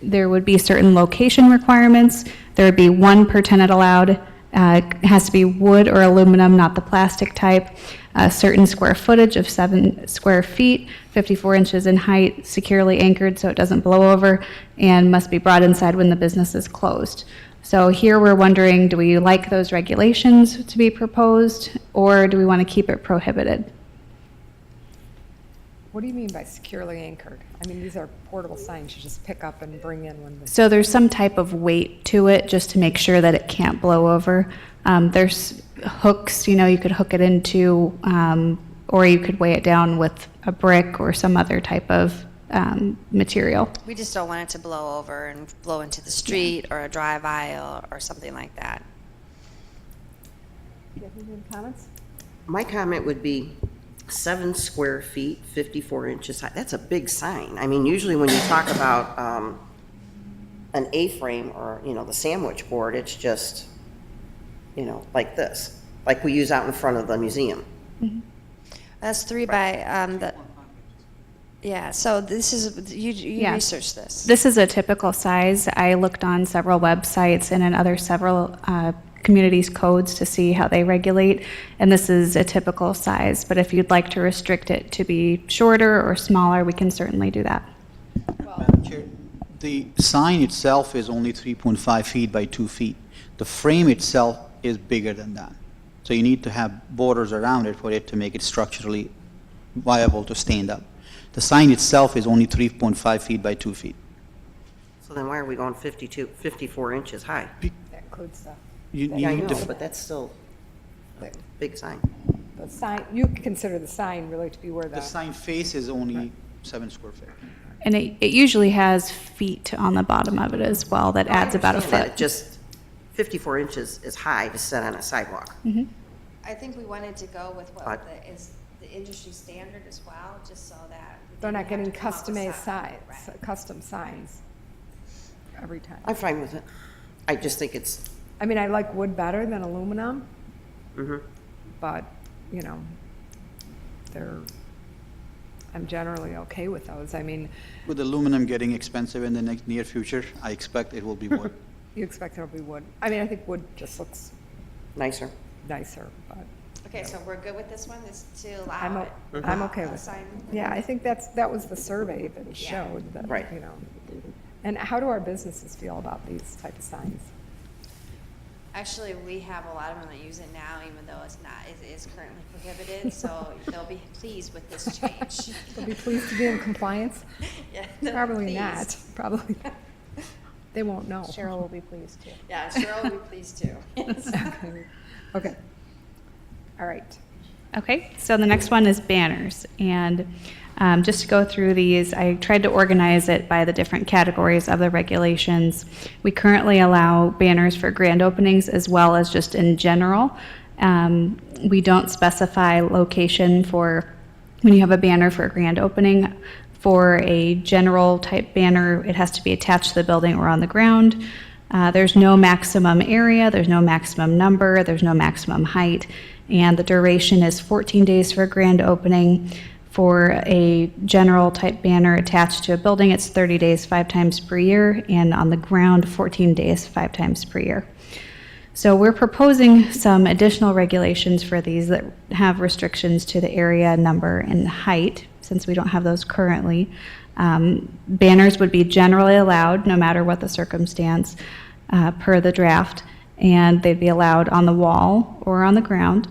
There would be certain location requirements. There would be 1 per tenant allowed. It has to be wood or aluminum, not the plastic type. A certain square footage of 7 square feet, 54 inches in height, securely anchored so it doesn't blow over, and must be brought inside when the business is closed. So here we're wondering, do we like those regulations to be proposed, or do we want to keep it prohibited? What do you mean by securely anchored? I mean, these are portable signs you just pick up and bring in when the, So there's some type of weight to it just to make sure that it can't blow over. There's hooks, you could hook it into, or you could weigh it down with a brick or some other type of material. We just don't want it to blow over and blow into the street or a drive aisle or something like that. do you have any comments? My comment would be 7 square feet, 54 inches high. That's a big sign. I mean, usually when you talk about an A-frame or, the sandwich board, it's just, like this, like we use out in front of the museum. That's 3 by, yeah, so this is, you Yeah. researched this. This is a typical size. I looked on several websites and in other several communities' codes to see how they regulate, and this is a typical size. But if you'd like to restrict it to be shorter or smaller, we can certainly do that. Madam Chair, the sign itself is only 3.5 feet by 2 feet. The frame itself is bigger than that. So you need to have borders around it for it to make it structurally viable to stand up. The sign itself is only 3.5 feet by 2 feet. So then why are we going 54 inches high? That includes the, You Yeah, I need know, to, but that's still a big sign. the sign, you consider the sign really to be where the sign face is only 7 square feet. And it usually has feet on the bottom of it as well that adds about a Understand that, foot. Just 54 inches is high to set on a sidewalk. I think we wanted to go with what But- is the industry standard as well, just so that. we they're not didn't getting have to come up with customized something. signs, Right. custom signs every time. I'm fine with it. I just think it's, I mean, I like wood better than aluminum, mhm. but, they're, I'm generally okay with those. I mean, With aluminum getting expensive in the near future, I expect it will be wood. you expect it'll be wood. I mean, I think wood just looks Nicer. nicer, but, Okay, so we're good with this one, is to I'm, allow o- it? I'm okay with it. Sign? Yeah, I think that was the survey that showed that, Right. And how do our businesses feel about these type of signs? Actually, we have a lot of them that use it now, even though it is currently prohibited, so they'll be pleased with this change. They'll be pleased to be in compliance? Yeah, they'll be Probably not, pleased. probably not. They won't know. Cheryl will be pleased too. Yeah, Cheryl will be pleased too. Okay. Okay. All right. Okay, so the next one is banners. And just to go through these, I tried to organize it by the different categories of the regulations. We currently allow banners for grand openings as well as just in general. We don't specify location for when you have a banner for a grand opening. For a general type banner, it has to be attached to the building or on the ground. There's no maximum area, there's no maximum number, there's no maximum height, and the duration is 14 days for a grand opening. For a general type banner attached to a building, it's 30 days 5 times per year, and on the ground, 14 days 5 times per year. So we're proposing some additional regulations for these that have restrictions to the area, number, and height, since we don't have those currently. Banners would be generally allowed, no matter what the circumstance, per the draft, and they'd be allowed on the wall or on the ground.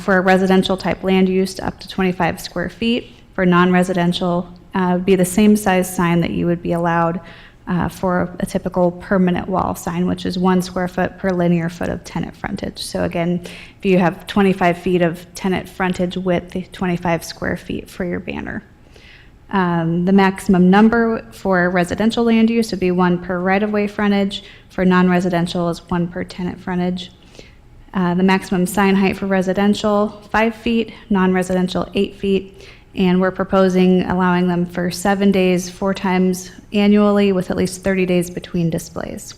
For a residential type land use, up to 25 square feet. For non-residential, it would be the same size sign that you would be allowed for a typical permanent wall sign, which is 1 square foot per linear foot of tenant frontage. So again, if you have 25 feet of tenant frontage width, 25 square feet for your banner. The maximum number for residential land use would be 1 per right-of-way frontage. For non-residential is 1 per tenant frontage. The maximum sign height for residential, 5 feet, non-residential, 8 feet, and we're proposing allowing them for 7 days, 4 times annually, with at least 30 days between displays.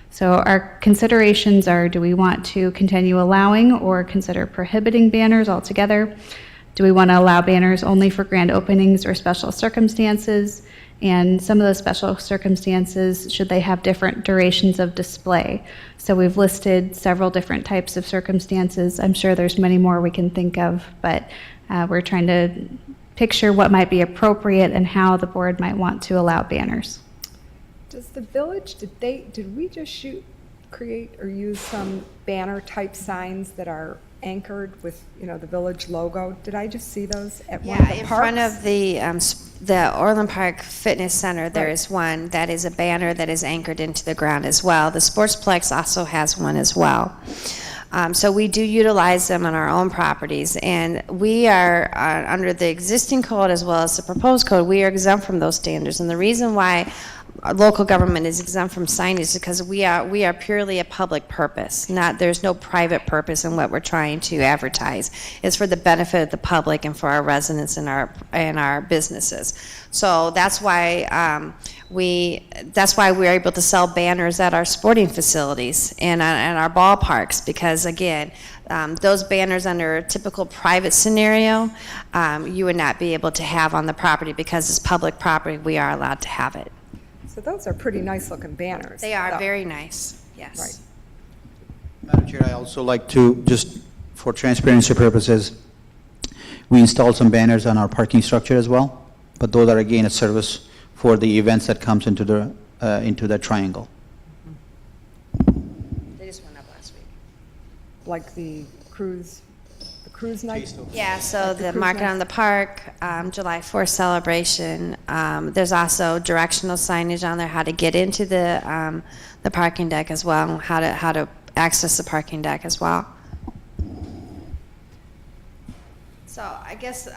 So our considerations are, do we want to continue allowing or consider prohibiting banners altogether? Do we want to allow banners only for grand openings or special circumstances? And some of those special circumstances, should they have different durations of display? So we've listed several different types of circumstances. I'm sure there's many more we can think of, but we're trying to picture what might be appropriate and how the board might want to allow banners. Does the village, did we just create or use some banner type signs that are anchored with, the village logo. Did I just see those at one of Yeah, the in parks? front of the Orland Park Fitness Center, there Right. is one that is a banner that is anchored into the ground as well. The Sportsplex also has one as well. So we do utilize them on our own properties, and we are, under the existing code as well as the proposed code, we are exempt from those standards. And the reason why our local government is exempt from signage is because we are purely a public purpose. There's no private purpose in what we're trying to advertise. It's for the benefit of the public and for our residents and our businesses. So that's why we're able to sell banners at our sporting facilities and our ballparks, because again, those banners under a typical private scenario, you would not be able to have on the property. Because it's public property, we are allowed to have it. So those are pretty nice looking banners. They are though. very nice, yes. Right. Madam Chair, I also like to, just for transparency purposes, we installed some banners on our parking structure as well, but those are again a service for the events that comes into the triangle. They just went up last week. Like the cruise night? Yeah, so the cruise Market night. on the Park, July 4th celebration. There's also directional signage on there, how to get into the parking deck as well, and how to access the parking deck as well. So I guess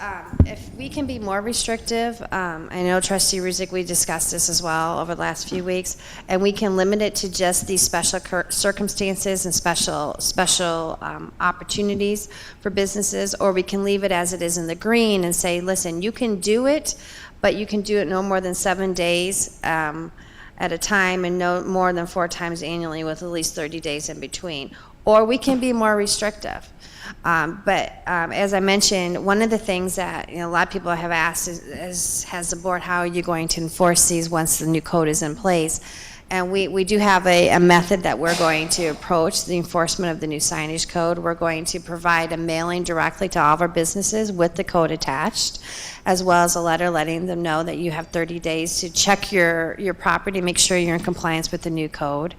if we can be more restrictive, I know Trustee Ruzick, we discussed this as well over the last few weeks, and we can limit it to just these special circumstances and special opportunities for businesses, or we can leave it as it is in the green and say, listen, you can do it, but you can do it no more than 7 days at a time and no more than 4 times annually with at least 30 days in between. Or we can be more restrictive. But as I mentioned, one of the things that a lot of people have asked is, has the board, how are you going to enforce these once the new code is in place? And we do have a method that we're going to approach the enforcement of the new signage code. We're going to provide a mailing directly to all of our businesses with the code attached, as well as a letter letting them know that you have 30 days to check your property, make sure you're in compliance with the new code.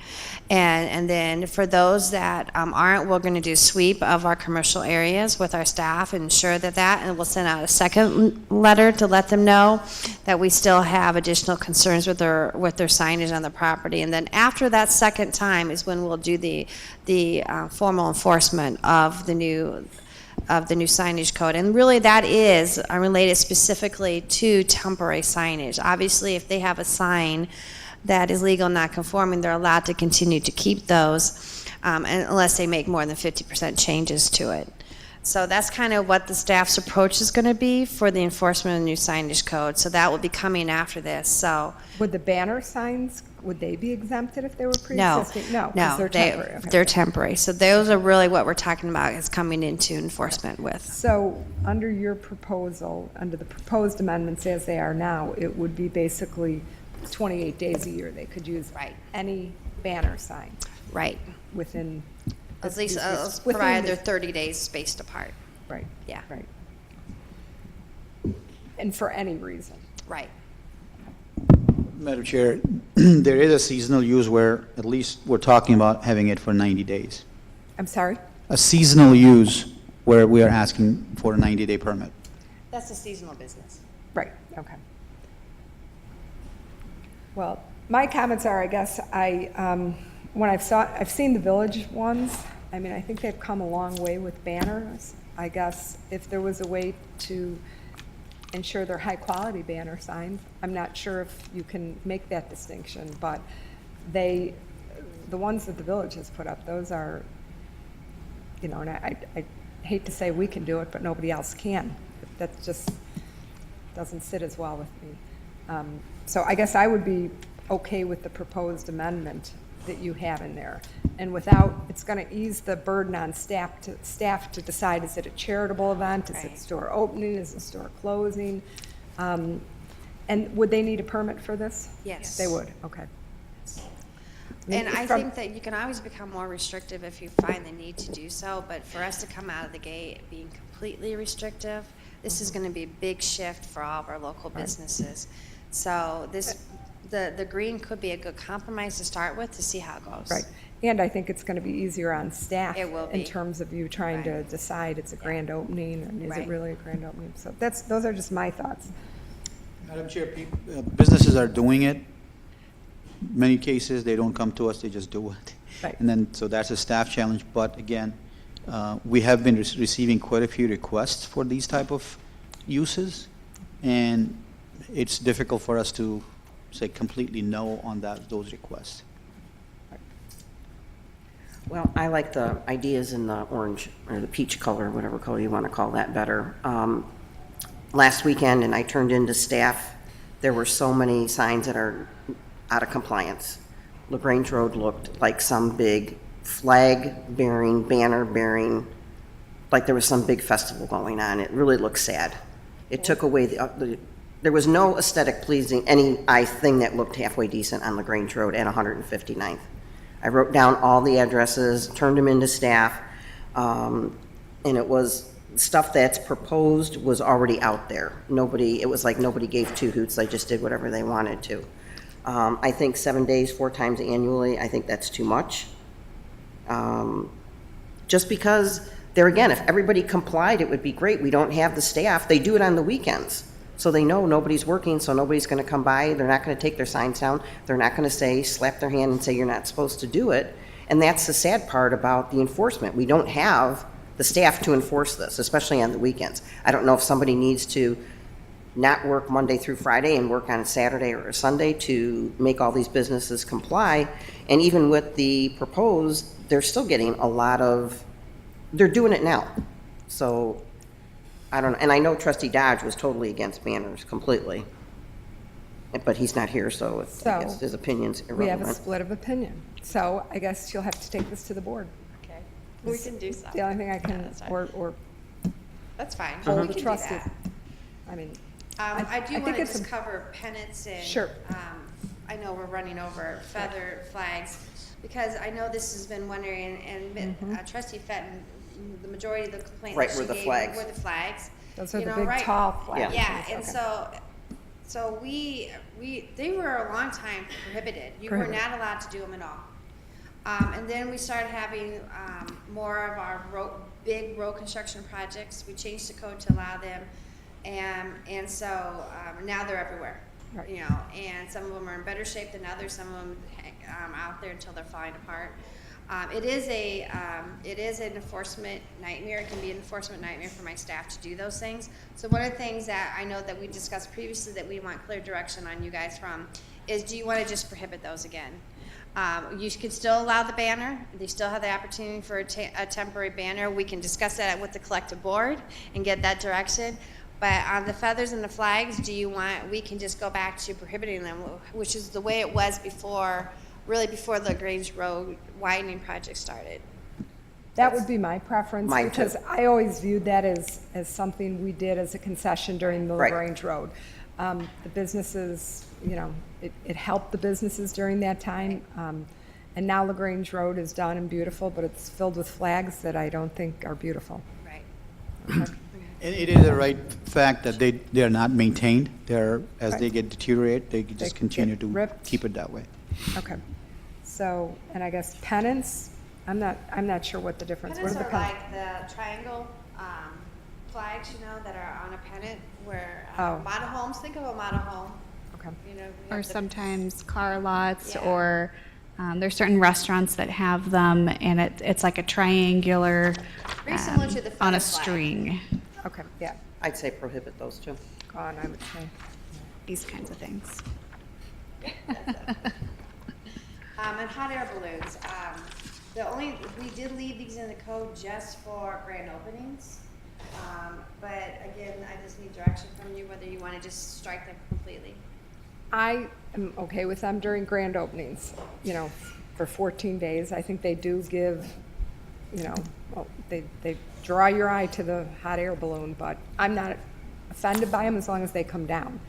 And then for those that aren't, we're going to do a sweep of our commercial areas with our staff and ensure and we'll send out a second letter to let them know that we still have additional concerns with their signage on the property. And then after that second time is when we'll do the formal enforcement of the new signage code. And really that is related specifically to temporary signage. Obviously, if they have a sign that is legal non-conforming, they're allowed to continue to keep those unless they make more than 50% changes to it. So that's kind of what the staff's approach is going to be for the enforcement of the new signage code. So that will be coming after this. So Would the banner signs, would they be exempted if they were no, pre-existing? No, 'cause they're temporary. Okay. they're temporary. So those are really what we're talking about is coming into enforcement with. So under your proposal, under the proposed amendments as they are now, it would be basically 28 days a year they could use Right. any banner sign Right. within. At least within provided they're this- 30 days spaced apart. Right. Yeah. Right. And for any reason. Right. Madam Chair, there is a seasonal use where at least we're talking about having it for 90 days. I'm sorry? A seasonal use where we are asking for a 90-day permit. That's a seasonal business. Right, okay. Well, my comments are, I guess, when I've seen the village ones, I mean, I think they've come a long way with banners. I guess if there was a way to ensure they're high-quality banner signs, I'm not sure if you can make that distinction, but the ones that the village has put up, those are, and I hate to say we can do it, but nobody else can. That just doesn't sit as well with me. So I guess I would be okay with the proposed amendment that you have in there. And it's going to ease the burden on staff to decide, is it a charitable event? Is it Right. store opening? Is it store closing? And would they need a permit for this? Yes. They would, okay. And I From- think that you can always become more restrictive if you find the need to do so, but for us to come out of the gate being completely restrictive, this is going to be a big shift for all of our local businesses. So the green could be a good compromise to start with to see how it goes. Right. And I think it's going to be easier on staff. It will In be. terms of you trying to Right. decide it's a grand opening, and is it Right. really a grand opening? So those are just my thoughts. Madam Chair, businesses are doing it. Many cases, they don't come to us, they just do it. Right. And then, so that's a staff challenge, but again, we have been receiving quite a few requests for these type of uses, and it's difficult for us to say completely no on those requests. Well, I like the ideas in the orange, or the peach color, whatever color you want to call that better. Last weekend, and I turned into staff, there were so many signs that are out of compliance. LaGrange Road looked like some big flag-bearing, banner-bearing, like there was some big festival going on. It really looked sad. It took away there was no aesthetic pleasing, any thing that looked halfway decent on LaGrange Road at 159th. I wrote down all the addresses, turned them into staff, and it was, stuff that's proposed was already out there. It was like nobody gave two hoots, they just did whatever they wanted to. I think 7 days, 4 times annually, I think that's too much. Just because, there again, if everybody complied, it would be great. We don't have the staff, they do it on the weekends. So they know nobody's working, so nobody's gonna come by, they're not gonna take their signs down, they're not gonna slap their hand and say, you're not supposed to do it. And that's the sad part about the enforcement. We don't have the staff to enforce this, especially on the weekends. I don't know if somebody needs to not work Monday through Friday and work on a Saturday or a Sunday to make all these businesses comply. And even with the proposed, they're still getting they're doing it now. So, I don't know, and I know Trustee Dodge was totally against banners completely. But he's not here, so I guess his opinion's We have a irrelevant. split of opinion. So I guess you'll have to take this to the board. Okay. We can do so. The only thing I can, that's fine. or That's fine. hold We the can do trustee. that. I mean, I do I want think to it's just a- cover pennants and. Sure. I know we're running over feather flags, because I know this has been wondering, and Trustee Fenton, the majority of the complaints Right, that were she the gave flags. were the flags. those are You the know, big right- tall flags. Yeah, and Okay. so they were a long time prohibited. You were Prohibited. not allowed to do them at all. And then we started having more of our big road construction projects. We changed the code to allow them, and so now they're everywhere. Right. You know, and some of them are in better shape than others. Some of them hang out there until they're falling apart. It is an enforcement nightmare. It can be an enforcement nightmare for my staff to do those things. So one of the things that I know that we discussed previously that we want clear direction on you guys from is, do you want to just prohibit those again? You can still allow the banner. They still have the opportunity for a temporary banner. We can discuss that with the collective board and get that direction. But on the feathers and the flags, we can just go back to prohibiting them, which is the way it was before, really before the LaGrange Road widening project started. That would be my preference. Mine too. Because I always viewed that as something we did as a concession during the Right. LaGrange Road. The businesses, you know, it helped the businesses during that time. And now LaGrange Road is done and beautiful, but it's filled with flags that I don't think are beautiful. Right. It is a right fact that they are not maintained. As they Right. get deteriorate, they just get continue to ripped. keep it that way. Okay. So, and I guess pennants, I'm not sure what the difference, what Pennants are the are pennants? like the triangle flags, you know, that are on a pennant where Oh. model homes, think of a model home, Okay. you know. we Or have the- sometimes car lots, Yeah. or there's certain restaurants that have them, and it's like a triangular Very similar to the on feather a flag. string, Okay, yeah, I'd say prohibit those too. gone, I would say. these kinds of things. And hot air balloons, we did leave these in the code just for grand openings. But again, I just need direction from you, whether you want to just strike them completely. I am okay with them during grand openings, you know, for 14 days. I think they do give, you know, well, they draw your eye to the hot air balloon, but I'm not offended by them as long as they come down.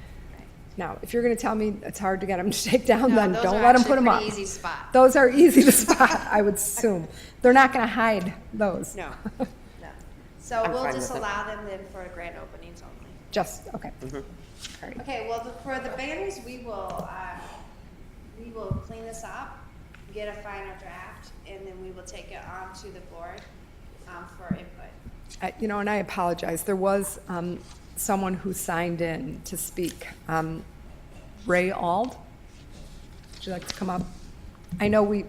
Now, if you're going to tell me it's hard to get them to take down, No, then those don't are let them actually put them up. pretty easy to spot. Those are easy to spot, I would assume. They're not going to hide those. No, no. So I'm we'll fine just with it. allow them then for grand openings only. Just, okay. Mm-hmm. All right. Okay, well, for the banners, we will, we will clean this up, get a final draft, and then we will take it on to the board for input. You know, and I apologize, there was someone who signed in to speak. Ray Ald, would you like to come up? I know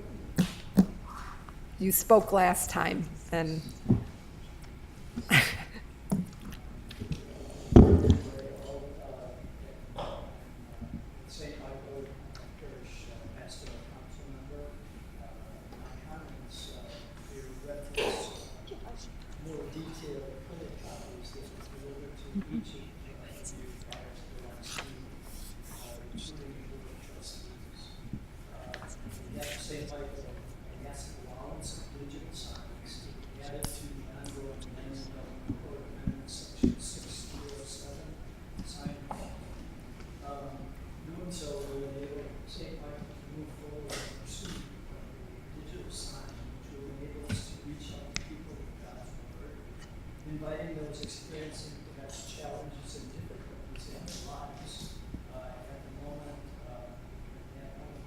you spoke last time, and St. Michael Parish Pastoral Council member. My comments reference more detailed printed copies that were delivered to each of you prior to the last meeting, including the board of trustees. We have St. Michael and ask allowance of digital signs to be added to the ongoing land development code amendment section 607 sign. Doing so will enable St. Michael to move forward in pursuit of a digital sign, which will enable us to reach out to people with God's word, inviting those experiencing perhaps challenges and difficulties in their lives at the moment,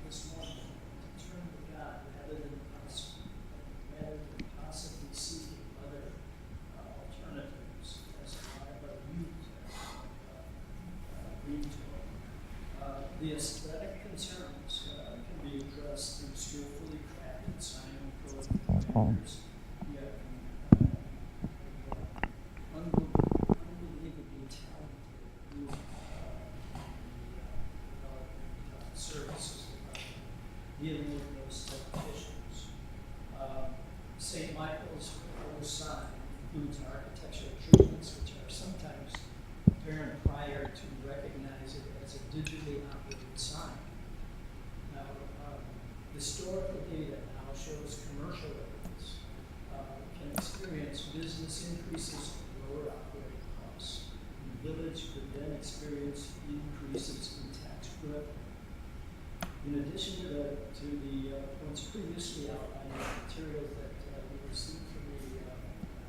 this morning, to turn to God rather than possibly seeking other alternatives, as a lot of our youth lead to. The aesthetic concerns can be addressed through skillfully crafted sign code vendors. We have unbelievably talented group services dealing with those type of issues. St. Michael's proposed sign includes architectural treatments which are sometimes apparent prior to recognize it as a digitally operated sign. Now, historical data now shows commercial areas can experience business increases of lower operating costs. The village could then experience increases in tax revenue. In addition to the points previously outlined in the materials that we received from the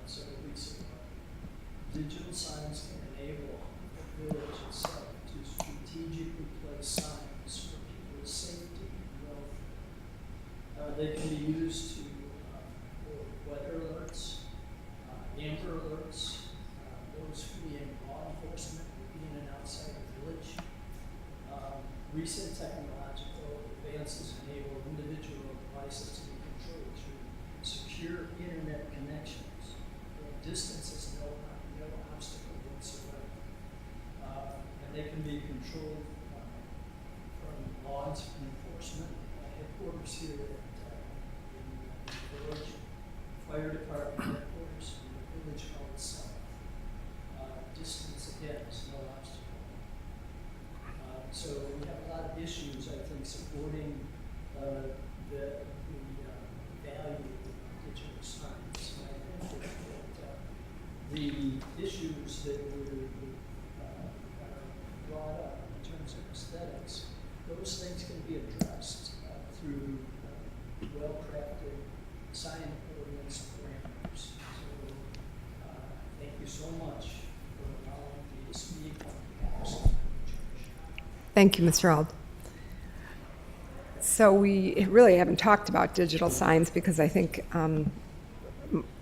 several weeks ago, digital signs can enable the village itself to strategically place signs for people's safety and welfare. They can be used for weather alerts, amber alerts, those fleeing law enforcement in and outside the village. Recent technological advances enable individual devices to be controlled through secure internet connections. Distance is no obstacle whatsoever. And they can be controlled from law enforcement headquarters here in the village, fire department headquarters, and the village hall itself. Distance, again, is no obstacle. So we have a lot of issues, I think, supporting the value of digital signs. And I think that the issues that were brought up in terms of aesthetics, those things can be addressed through well-crafted sign ordinance parameters. So thank you so much for allowing me to speak on behalf of St. Michael Church. thank you, Mr. Ald. So we really haven't talked about digital signs because I think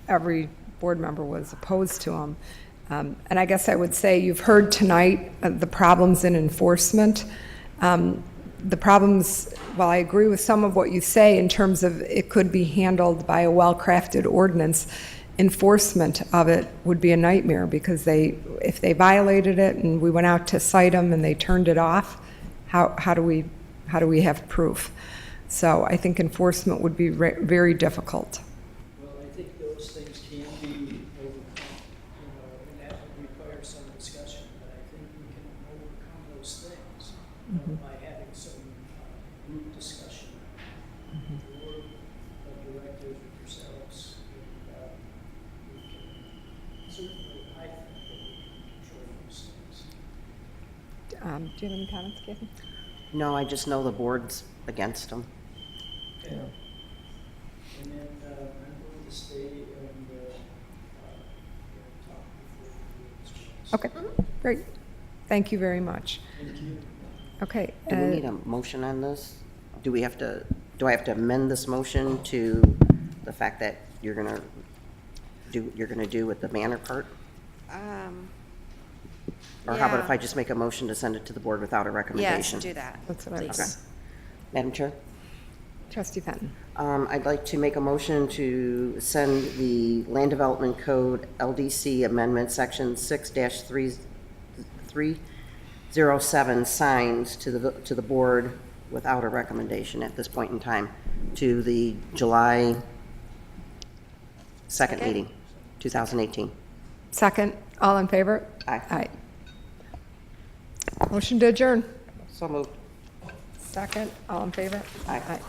every board member was opposed to them. And I guess I would say you've heard tonight the problems in enforcement. The problems, while I agree with some of what you say in terms of it could be handled by a well-crafted ordinance, enforcement of it would be a nightmare because if they violated it and we went out to cite them and they turned it off, how do we have proof? So I think enforcement would be very difficult. Well, I think those things can be overcome, and that would require some discussion, but I think we can overcome those things by having some group discussion, or a directive with yourselves, and we can certainly, I think, that we can control those things. Do you have any comments, Kathy? No, I just know the board's against them. Okay. And then I'm going to stay and talk before the board's Okay, great. Thank you very much. Thank you. Okay. Do we need a motion on this? do I have to amend this motion to the fact that you're gonna do with the manor part? Or how about if Yeah. I just make a motion to send it to the board without a Yes, recommendation? do that. That's what I please. was. Madam Chair? Trustee Fenton. I'd like to make a motion to send the Land Development Code LDC Amendment, Section 6-307 signs to the board without a recommendation at this point in time, to the July 2nd meeting, 2018. Second, all in favor? Aye. Aye. Motion to adjourn. So moved. Second, all in favor? Aye. Aye.